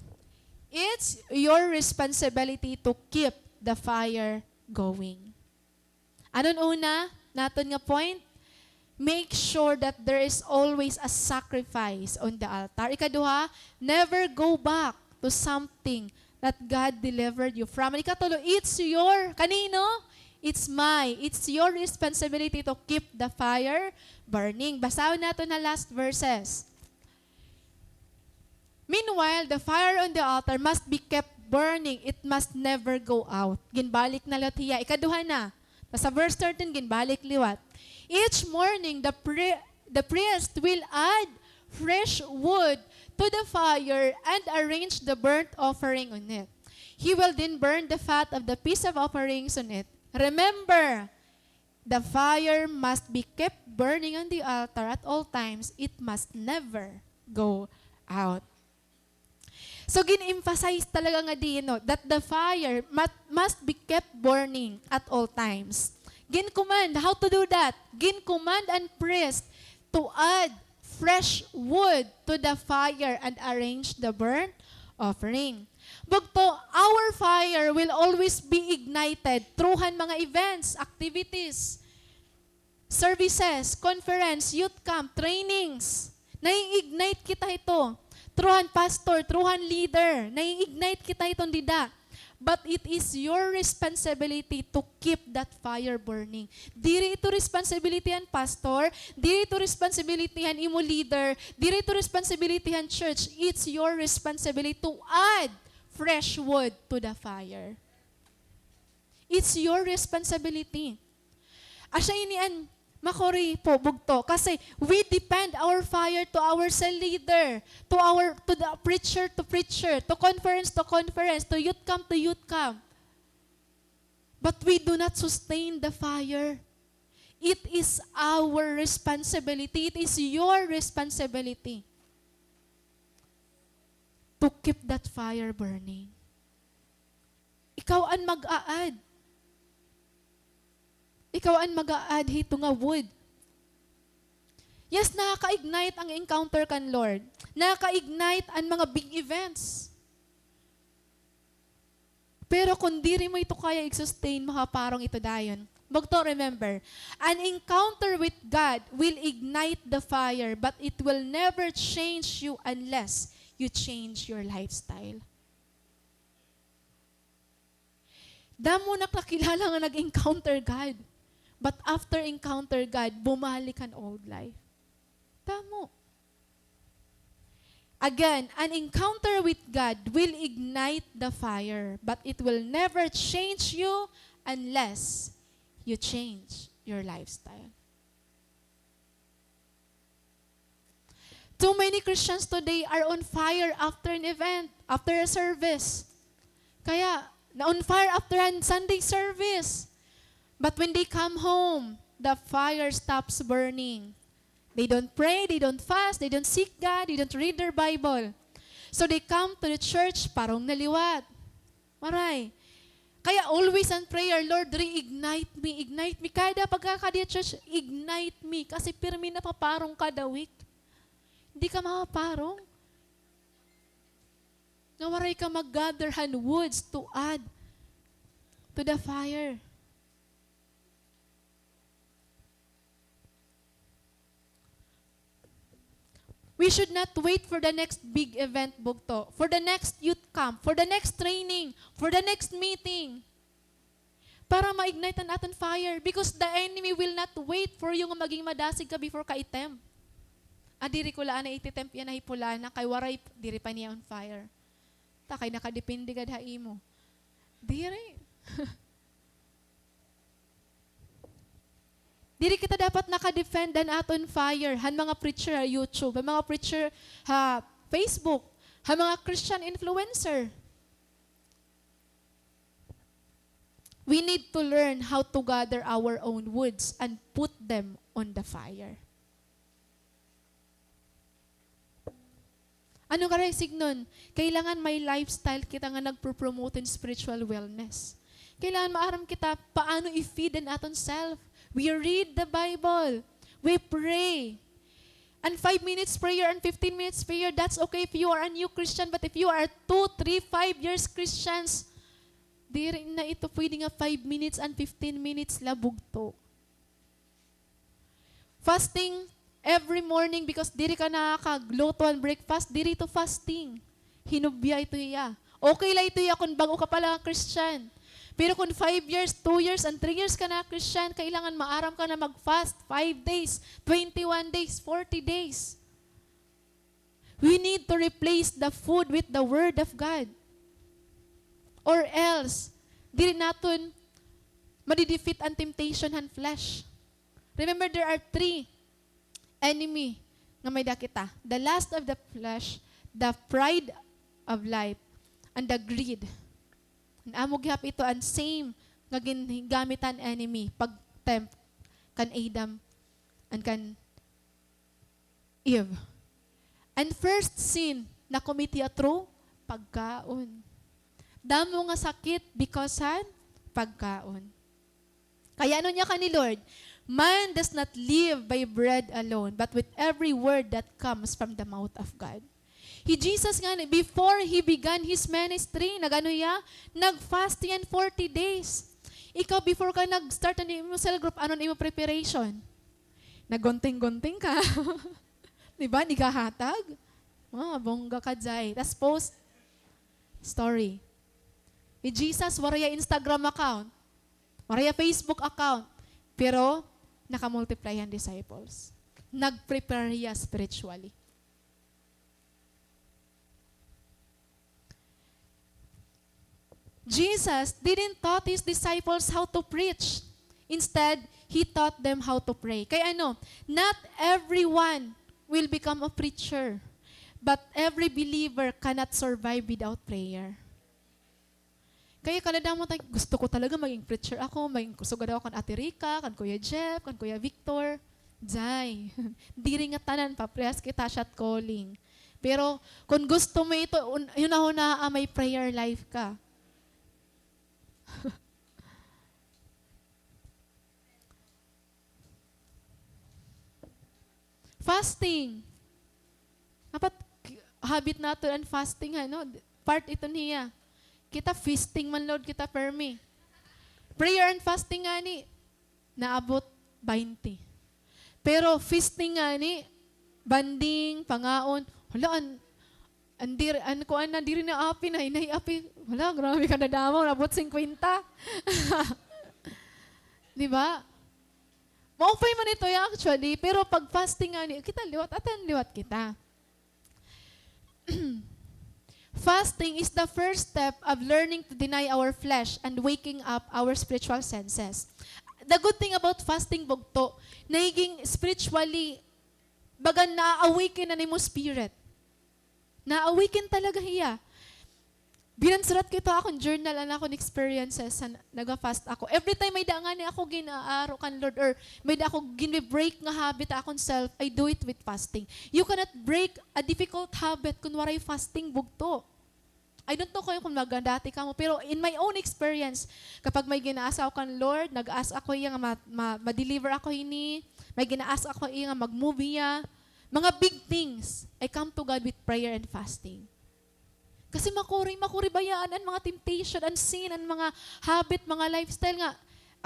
It's your responsibility to keep the fire going. Anon una, naton nga point? Make sure that there is always a sacrifice on the altar. Ikaduha, never go back to something that God delivered you from. Ikatulo, it's your, kanino? It's your responsibility to keep the fire burning. Basahon nato na last verses. Meanwhile, the fire on the altar must be kept burning. It must never go out. Ginbalik na latiya. Ikaduha na. Sa verse 13, ginbalik liwat. Each morning, the priest will add fresh wood to the fire and arrange the burnt offering on it. He will then burn the fat of the peace of offerings on it. Remember, the fire must be kept burning on the altar at all times. It must never go out. So, gin-emphasize talaga nga din, no, that the fire must be kept burning at all times. Gin-command, how to do that? Gin-command and priest to add fresh wood to the fire and arrange the burnt offering. Bugto, our fire will always be ignited through mga events, activities, services, conference, youth camp, trainings. Nai-ignite kita ito. Truhan pastor, truhan leader, nai-ignite kita itong dida. But it is your responsibility to keep that fire burning. Diri ito responsibility han pastor, diri ito responsibility han imo leader, diri ito responsibility han church. It's your responsibility to add fresh wood to the fire. It's your responsibility. Asya inian, makori po bugto kasi we depend our fire to our cell leader, to the preacher, to conference, to youth camp. But we do not sustain the fire. It is our responsibility. It is your responsibility to keep that fire burning. Ikaw ang mag-aad. Ikaw ang mag-a-add hito nga wood. Yes, nakaka-ignite ang encounter kan Lord. Nakaka-ignite ang mga big events. Pero kung diri mo ito kaya i-sustain, makaparong ito dayon. Bagto, remember, an encounter with God will ignite the fire, but it will never change you unless you change your lifestyle. Damo nakakilala nga nag-encounter God. But after encounter God, bumalik ang old life. Tamo. Again, an encounter with God will ignite the fire, but it will never change you unless you change your lifestyle. Too many Christians today are on fire after an event, after a service. Kaya, on fire after a Sunday service. But when they come home, the fire stops burning. They don't pray, they don't fast, they don't seek God, they don't read their Bible. So they come to the church, parang naliwat. Maray. Kaya always in prayer, Lord, reignite me, ignite me. Kada pagkakadi church, ignite me. Kasi pirmi na paparong kada week. Hindi ka mapaparong. Nawaray ka mag-gather hand woods to add to the fire. We should not wait for the next big event, Bugto, for the next youth camp, for the next training, for the next meeting, para ma-ignite ang aton fire. Because the enemy will not wait for yung maging madasig ka before ka item. Diri ko laan na ititemp yan na hipula na kay waray, diri pa niya on fire. Takay nakadepende gad haimo. Diri. Diri kita dapat naka-defend dan aton fire. Han mga preacher ha YouTube, han mga preacher ha Facebook, han mga Christian influencer. We need to learn how to gather our own woods and put them on the fire. Ano ka rin signon? Kailangan may lifestyle kita nga nagpropromote in spiritual wellness. Kailangan maaram kita paano i-feed an aton self. We read the Bible. We pray. And 5 minutes prayer and 15 minutes prayer, that's okay if you are a new Christian. But if you are 2, 3, 5 years Christians, di rin na ito pwede nga 5 minutes and 15 minutes labugto. Fasting every morning because diri ka nakakagluto and breakfast, diri to fasting. Hinubya ito iya. Okay lang ito iya kung bago ka pala Christian. Pero kung 5 years, 2 years, and 3 years ka na Christian, kailangan maaram ka na mag-fast 5 days, 21 days, 40 days. We need to replace the food with the Word of God. Or else, di rin natin madidefeat ang temptation and flesh. Remember, there are 3 enemy nga may dakita. The lust of the flesh, the pride of life, and the greed. Amo gihap ito ang same nga gamitan enemy pag tempt kan Adam and kan Eve. And first sin na komitiya through pagkaon. Damo nga sakit because han pagkaon. Kaya ano niya ni Lord? Man does not live by bread alone, but with every word that comes from the mouth of God. Jesus nga, before He began His ministry, nag-fast yan 40 days. Ikaw, before ka nag-start na mo cell group, ano na yung preparation? Nagunting-gunting ka. Diba? Nigahatag. Bongga ka dyan. Tapos post story. Jesus, waraya Instagram account. Waraya Facebook account. Pero, nakamultiply ang disciples. Nag-prepare ya spiritually. Jesus didn't taught His disciples how to preach. Instead, He taught them how to pray. Kaya not everyone will become a preacher, but every believer cannot survive without prayer. Kaya kalada mo tayo, gusto ko talaga maging preacher ako, maging kusugad ako kan Ate Rica, kan Kuya Jeff, kan Kuya Victor. Jai. Di rin nga tanan, paprehas kita shot calling. Pero kung gusto mo ito, yun na may prayer life ka. Fasting. Dapat habit nato ang fasting part ito niya. Kita feasting man Lord kita permi. Prayer and fasting nga ni naabot 20. Pero feasting nga ni banding, pangaon, diri na api na inay api. Wala, grabe ka na damaw, nabot 50. Di ba? Maupay man ito actually, pero pag fasting nga kita liwat kita. Fasting is the first step of learning to deny our flesh and waking up our spiritual senses. The good thing about fasting, Bugto, naging spiritually, bagan na-awaken na ni mo spirit. Na-awaken talaga hiya. Binansurat kita akong journal and akong experiences sa naga-fast ako. Every time may daangan ni ako ginaaro kan Lord or may da ako gini-break nga habit akong self, I do it with fasting. You cannot break a difficult habit kung waray fasting, Bugto. I don't know kung magandati ka mo, pero in my own experience, kapag may ginaasaw kan Lord, nag-ask ako iya nga ma-deliver ako ini, may ginaas ako iya nga mag-movie ya, mga big things, I come to God with prayer and fasting. Kasi makuri bayaan ang mga temptation, ang sin, ang mga habit, mga lifestyle nga.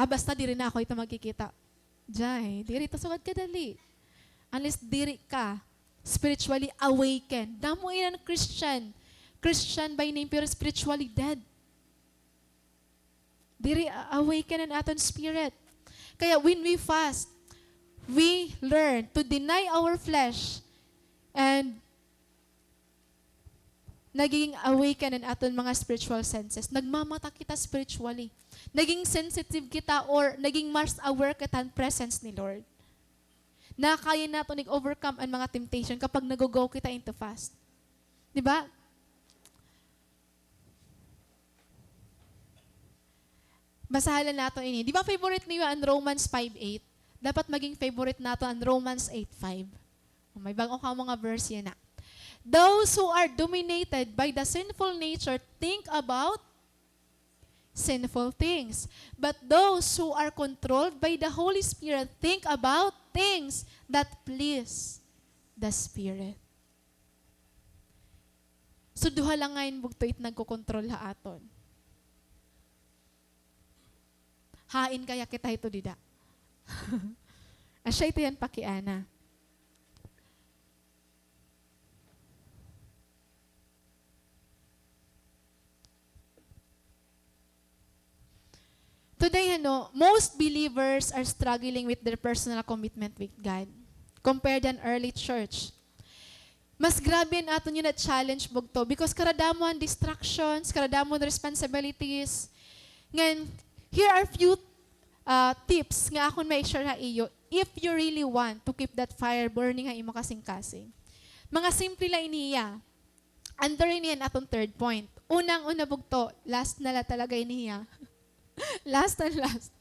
Basta diri na ako ito magkikita. Jai, diri ito sugad kadali. Unless diri ka, spiritually awakened. Damo ilan Christian by name pero spiritually dead. Diri awaken ang aton spirit. Kaya when we fast, we learn to deny our flesh and naging awaken ang aton mga spiritual senses. Nagmamata kita spiritually. Naging sensitive kita or naging mas aware kita ang presence ni Lord. Na kaya nato nag-overcome ang mga temptation kapag nag-go kita into fast. Diba? Basahan nato ini. Di ba favorite niyo ang Romans 5:8? Dapat maging favorite nato ang Romans 8:5. May bago ka mga verse yan na. Those who are dominated by the sinful nature think about sinful things. But those who are controlled by the Holy Spirit think about things that please the Spirit. So duha lang ngayon bugtoit nagkokontrol ha aton. Hain kaya kita ito dida. Asya ito yan pakiana. Today, most believers are struggling with their personal commitment with God compared to an early church. Mas grabe ang aton yun na challenge bugto because karadamo ang distractions, karadamo ang responsibilities. Ngayon, here are few tips nga akong may share ha iyo if you really want to keep that fire burning ha imo kasing-kasing. Mga simple lang iniya. Under iniyan atong third point. Unang-una bugto, last na la talaga iniya. Last and last.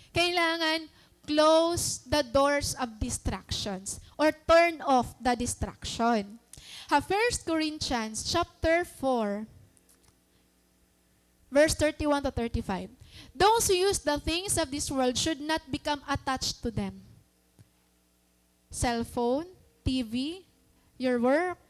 Kailangan close the doors of distractions or turn off the distraction. 1 Corinthians chapter 4 verse 31 to 35. Those who use the things of this world should not become attached to them. Cell phone, TV, your work,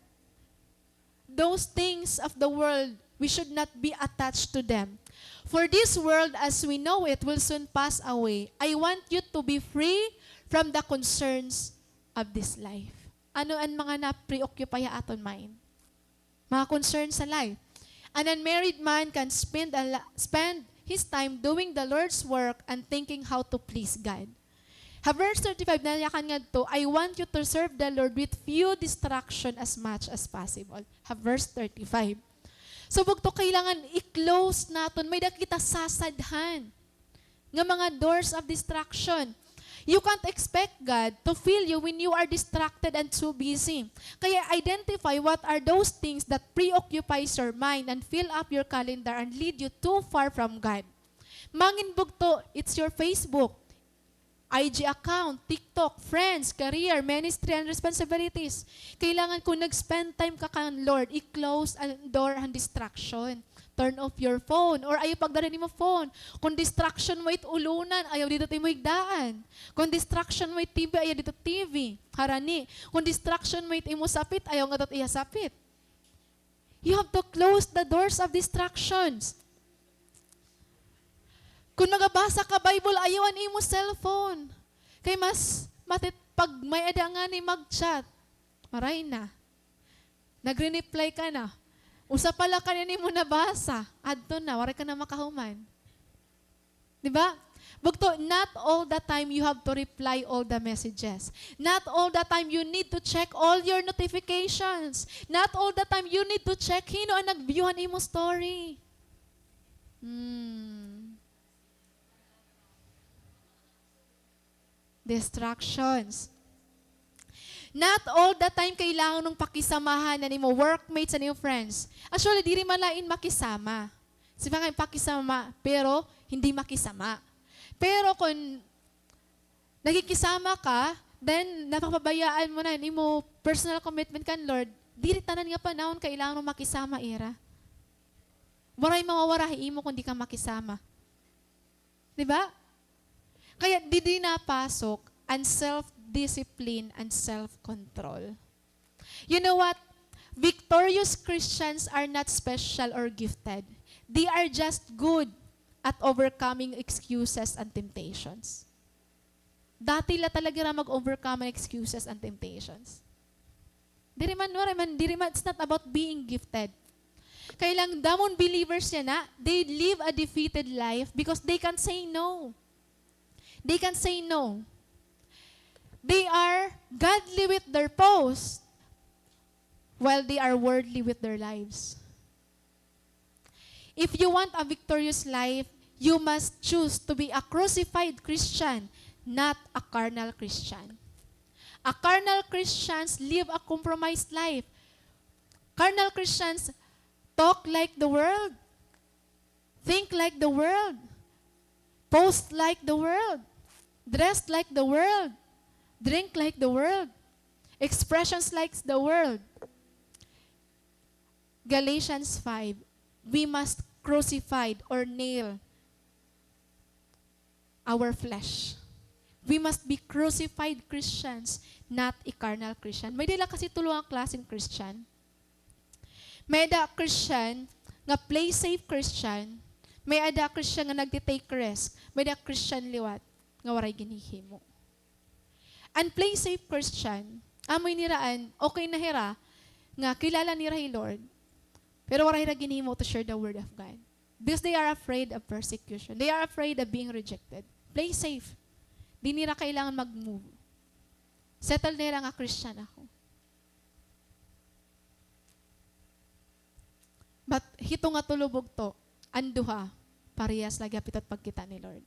those things of the world, we should not be attached to them. For this world as we know it will soon pass away. I want you to be free from the concerns of this life. Ano ang mga na-preoccupy aton mind? Mga concerns sa life. An unmarried man can spend his time doing the Lord's work and thinking how to please God. Verse 35, nalayakan nga to, I want you to serve the Lord with few distraction as much as possible. Verse 35. So, bugto kailangan i-close natin. May nakita sasadhan nga mga doors of distraction. You can't expect God to fill you when you are distracted and too busy. Kaya identify what are those things that preoccupies your mind and fill up your calendar and lead you too far from God. Mangin bugto, it's your Facebook, IG account, TikTok, friends, career, ministry, and responsibilities. Kailangan kung nag-spend time ka kan Lord, i-close ang door ang distraction. Turn off your phone. Or ayaw pagdari mo phone. Kung distraction mo it ulunan, ayaw dito tayo mo igdaan. Kung distraction mo it TV, ayaw dito TV. Harani. Kung distraction mo it imo sapit, ayaw nga dito iya sapit. You have to close the doors of distractions. Kung nagabasa ka Bible, ayawan imo cellphone. Kay mas matit pag may adangan ni mag-chat, maray na. Nagre-reply ka na. Usa pala ka na mo nabasa. Adto na, wala ka na makahuman. Diba? Bugto, not all the time you have to reply all the messages. Not all the time you need to check all your notifications. Not all the time you need to check hino ang nag-viewhan imo story. Distractions. Not all the time kailangan ng pakisamahan na nimo workmates and your friends. Actually, di rin malain makisama. Sipa nga pakisama, pero hindi makisama. Pero kung nagkikisama ka, then napapabayaan mo na nimo personal commitment kan Lord, di rin tanan nga panahon kailangan ng makisama ira. Waray mawawarahi mo kung di ka makisama. Diba? Kaya di napasok ang self-discipline and self-control. You know what? Victorious Christians are not special or gifted. They are just good at overcoming excuses and temptations. Dati la talaga na mag-overcome ang excuses and temptations. It's not about being gifted. Kaya lang, damon believers yan na, they live a defeated life because they can't say no. They can't say no. They are godly with their post, while they are worldly with their lives. If you want a victorious life, you must choose to be a crucified Christian, not a carnal Christian. A carnal Christians live a compromised life. Carnal Christians talk like the world, think like the world, post like the world, dress like the world, drink like the world, expressions like the world. Galatians 5, we must crucify or nail our flesh. We must be crucified Christians, not a carnal Christian. May dila kasi tulungang klaseng Christian. May ada Christian nga play safe Christian. May ada Christian nga nagtitake risk. May ada Christian liwat nga waray ginihimo. And play safe Christian, amoy niraan, okay na hira, nga kilala nira hi Lord, pero waray ra ginihimo to share the word of God. Because they are afraid of persecution. They are afraid of being rejected. Play safe. Di nila kailangan mag-move. Settle nila nga Christian ako. But hito nga tulubog to, anduha, parehas lagi apitot pagkita ni Lord.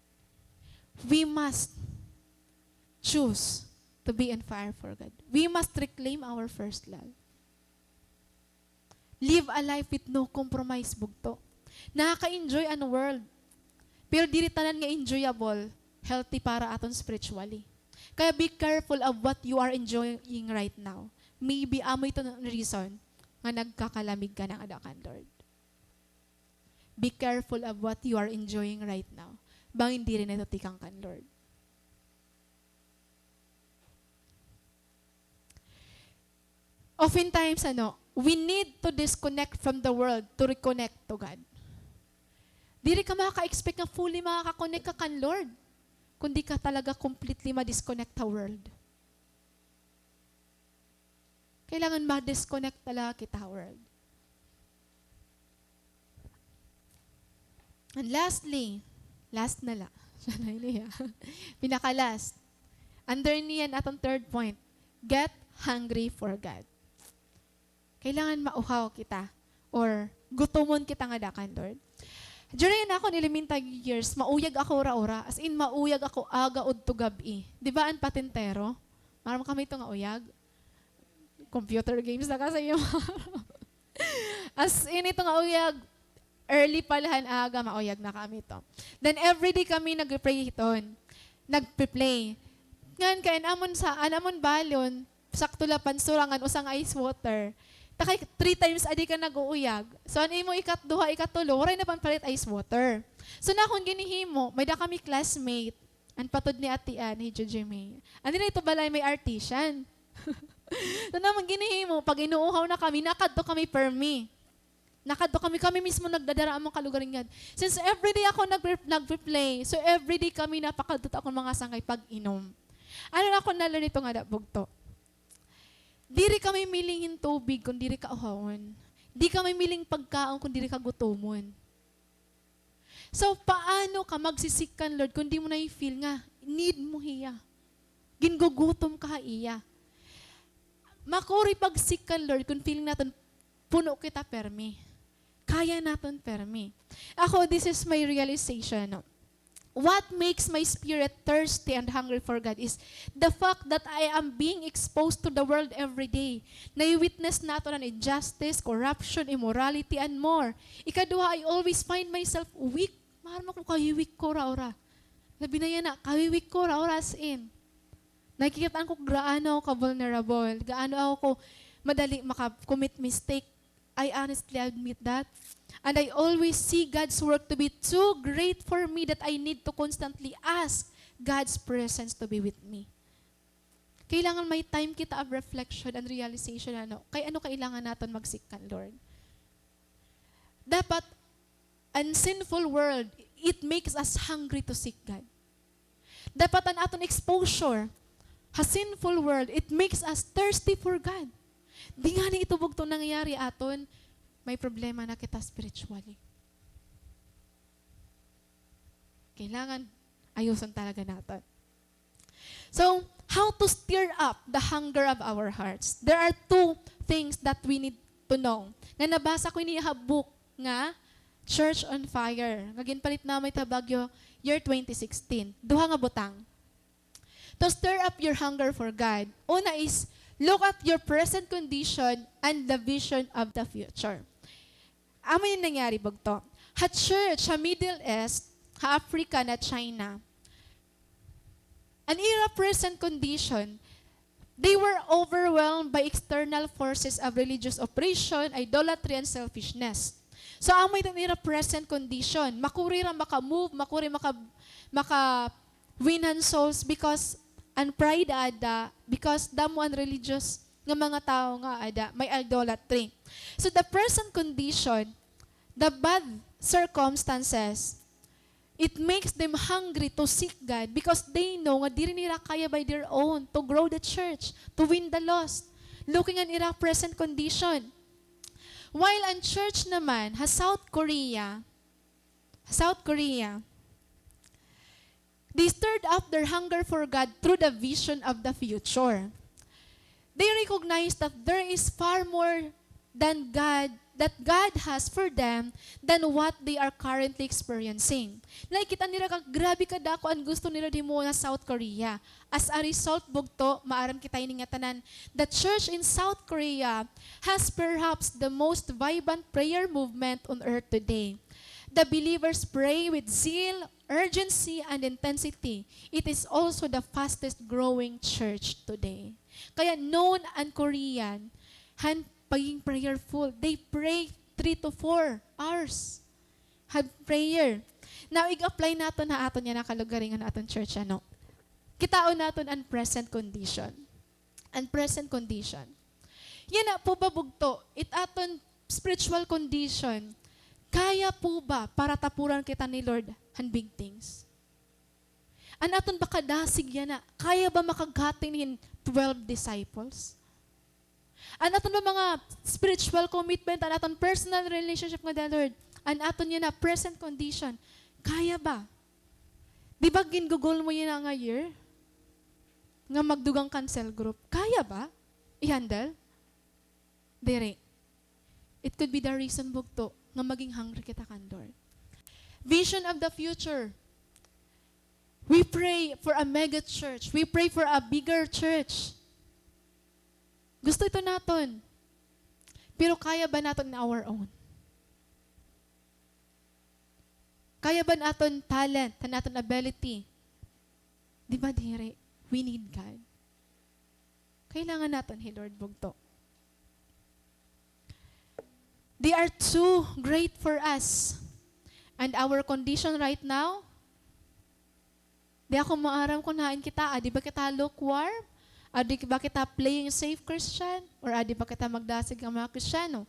We must choose to be on fire for God. We must reclaim our first love. Live a life with no compromise, bugto. Nakaka-enjoy ang world. Pero dili tanan nga enjoyable, healthy para aton spiritually. Kaya be careful of what you are enjoying right now. Maybe amoy ito ng reason nga nagkakalamig ka ng adakan, Lord. Be careful of what you are enjoying right now. Bang hindi rin ito tikang kan, Lord. Oftentimes, we need to disconnect from the world to reconnect to God. Dili ka makaka-expect na fully makaka-connect ka kan Lord, kundi ka talaga completely ma-disconnect sa world. Kailangan ma-disconnect talaga kita sa world. And lastly, last na la. Pinaka-last. Under niyan atong third point, get hungry for God. Kailangan mauhaw kita or gutomon kita nga dakan, Lord. During ako elementary years, mauyag ako ora-ora. As in, mauyag ako aga udto gabi. Di ba ang patintero? Maram kami ito nga uyag. Computer games na kasi yung as in, ito nga uyag. Early palahan aga, mauyag na kami ito. Then everyday kami nag-pray iton. Nag-play. Ngan kain amon balon, sakto la pansurangan usang ice water. Takay 3 times adi ka nag-uuyag. So ano mo ikatduha, ikatulo, waray na palit ice water. So na akong ginihimo, may da kami classmate, ang patod ni Atian, ni Jojo May. Ano na ito balay may artisan. So naman ginihimo, pag inuuhaw na kami, nakadto kami per me. Nakadto kami mismo nagdadara among kalugaringan. Since everyday ako nag-replay, so everyday kami napakadto akong mga sangay pag-inom. Ano na ako nalaro nito nga bugto? Diri kami milingin tubig kung diri ka uhawon. Di kami miling pagkaon kung diri ka gutomon. So, paano ka magsisikan, Lord, kung di mo na i-feel nga, need mo hiya. Gingugutom ka iya. Makuri pagsikan, Lord, kung feeling natin, puno kita permi. Kaya natin permi. Ako, this is my realization. No? What makes my spirit thirsty and hungry for God is the fact that I am being exposed to the world every day. Na-witness nato ng injustice, corruption, immorality, and more. Ikaduha, I always find myself weak. Maram ako kawiwik ko ra-ora. Labi na yan na, kawiwik ko ra-ora as in. Nakikitaan ko gaano ako vulnerable, gaano ako madali maka-commit mistake. I honestly admit that. And I always see God's work to be too great for me that I need to constantly ask God's presence to be with me. Kailangan may time kita of reflection and realization kay ano kailangan natin mag-seek kan Lord. Dapat, an sinful world, it makes us hungry to seek God. Dapat ang aton exposure, a sinful world, it makes us thirsty for God. Di nga ni itubog to nangyayari aton, may problema na kita spiritually. Kailangan ayusan talaga natin. So, how to stir up the hunger of our hearts? There are two things that we need to know. Nga nabasa ko niya book nga, Church on Fire. Ngagin palit na may tabagyo, year 2016. Duha nga butang. To stir up your hunger for God, una is, look at your present condition and the vision of the future. Amo yung nangyari bagto. Ha church, ha Middle East, ha Africa na China, an era present condition, they were overwhelmed by external forces of religious oppression, idolatry, and selfishness. So, amoy itong era present condition. Makuri ra maka-move, makuri maka-winan souls because ang pride ada, because damo ang religious ng mga tao nga ada, may idolatry. So, the present condition, the bad circumstances, it makes them hungry to seek God because they know nga diri nila kaya by their own to grow the church, to win the lost. Looking at ira present condition. While ang church naman, South Korea, they stirred up their hunger for God through the vision of the future. They recognize that there is far more than that God has for them than what they are currently experiencing. Nakikita nila kag grabe kadako ang gusto nila di mo na South Korea. As a result, bugto, maaram kita ini nga tanan, the church in South Korea has perhaps the most vibrant prayer movement on earth today. The believers pray with zeal, urgency, and intensity. It is also the fastest growing church today. Kaya known and Korean, paging prayerful. They pray 3 to 4 hours. Have prayer. Now, i-apply natin na aton yan nakalugaringan na aton church. Kitaon natin ang present condition. Ang present condition. Yan na po ba bugto? It aton spiritual condition. Kaya po ba para tapuran kita ni Lord ang big things? An aton ba kadasig yan na? Kaya ba makagatin in 12 disciples? An aton ba mga spiritual commitment, an aton personal relationship with the Lord, an aton yun na present condition, kaya ba? Di ba ginugol mo yun nga year? Nga magdugang cancel group, kaya ba? I-handle? Dire. It could be the reason bugto nga maging hungry kita kan Lord. Vision of the future. We pray for a mega church. We pray for a bigger church. Gusto ito natin. Pero kaya ba natin in our own? Kaya ba natin talent, natin ability? Di ba, dire? We need God. Kailangan natin, Hey Lord, bugto. They are too great for us. And our condition right now, di ako maaram kung nain kita, di ba kita lukewarm? Adi ba kita playing safe Christian? Or adi ba kita magdasig ang mga Kristiyano?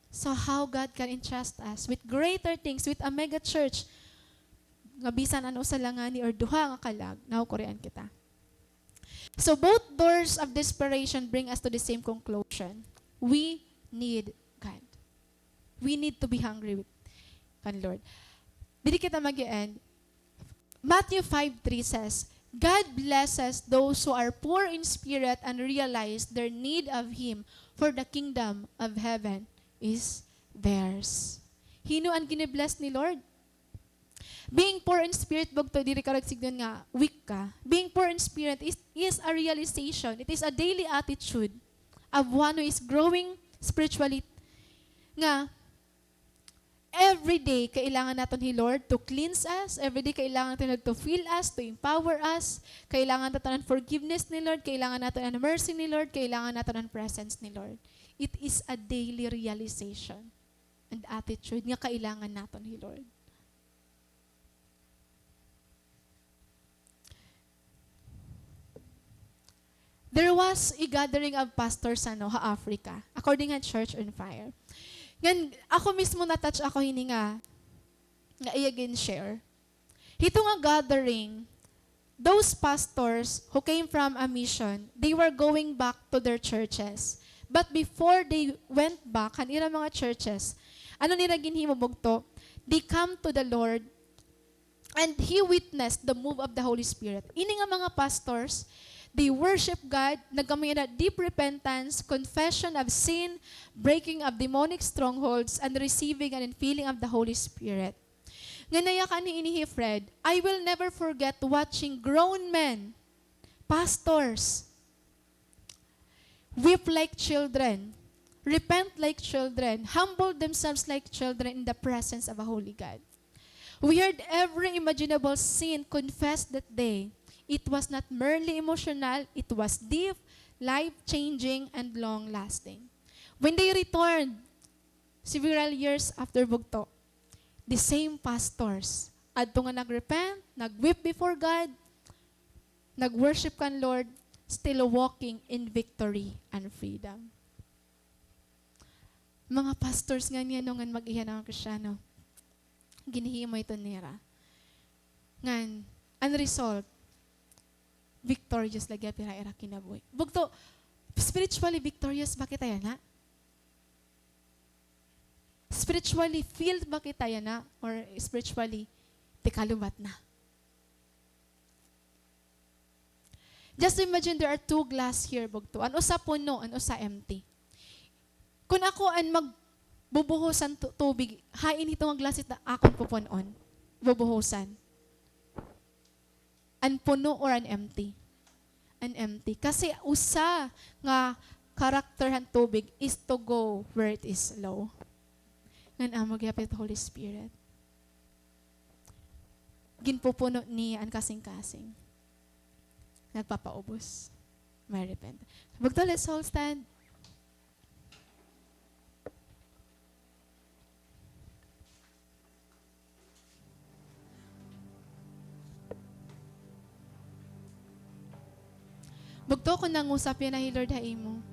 So how God can entrust us with greater things, with a mega church, nga bisan ano sa langani or duha nga kalag, nahukurean kita. So both doors of desperation bring us to the same conclusion. We need God. We need to be hungry with kan Lord. Dili kita mag-end. Matthew 5:3 says, God blesses those who are poor in spirit and realize their need of Him, for the kingdom of heaven is theirs. Hino ang ginibless ni Lord? Being poor in spirit, bugto, diri ka ragsigdon nga, weak ka. Being poor in spirit is a realization. It is a daily attitude of one who is growing spiritually. Nga, every day, kailangan natin ni Lord to cleanse us. Every day, kailangan natin to fill us, to empower us. Kailangan natin ang forgiveness ni Lord. Kailangan natin ang mercy ni Lord. Kailangan natin ang presence ni Lord. It is a daily realization. and attitude nga kailangan naton, Hi Lord. There was a gathering of pastors sa Africa, according to Church on Fire. Ngan, ako mismo na-touch ako hininga nga i-again share. Ito nga gathering, those pastors who came from a mission, they were going back to their churches. But before they went back, kanila mga churches, ano nila ginhimubog to? They come to the Lord and He witnessed the move of the Holy Spirit. Ini nga mga pastors, they worship God, nagkamay na deep repentance, confession of sin, breaking of demonic strongholds, and receiving and infilling of the Holy Spirit. Nga ka ni inihi Fred, I will never forget watching grown men, pastors, weep like children, repent like children, humble themselves like children in the presence of a holy God. We heard every imaginable sin confessed that day. It was not merely emotional, it was deep, life-changing, and long-lasting. When they returned, several years after bugto, the same pastors, adto nga nagrepent, nagweep before God, nagworship kan Lord, still walking in victory and freedom. Mga pastors nga niya nung mag-iyan ng Kristyano, ginihimo ito nila. Ngan, unresolved, victorious lagi pira-ira kinabuhi. Bugto, spiritually victorious ba kita yan, ha? Spiritually filled ba kita yan, ha? Or spiritually, tikalubat na? Just imagine there are two glass here, bugto. Ano sa puno, ano sa empty. Kung ako ang magbubuhusan tubig, hain ito ang glass ita akong pupunon, bubuhusan. An puno or an empty? An empty. Kasi usa nga karakter han tubig is to go where it is low. Ngan amo gyapit Holy Spirit. Ginpupuno niya an kasing-kasing. Nagpapaubos. May repent. Bugto, let's all stand. Bugto ko nang usap yan na Lord haimo.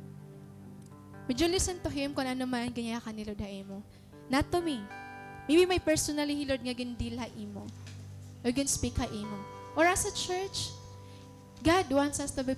Would you listen to Him kung ano man ganyan ka ni Lord haimo? Not to me. Maybe may personally Lord nga gindil haimo. Or gin speak haimo. Or as a church, God wants us to be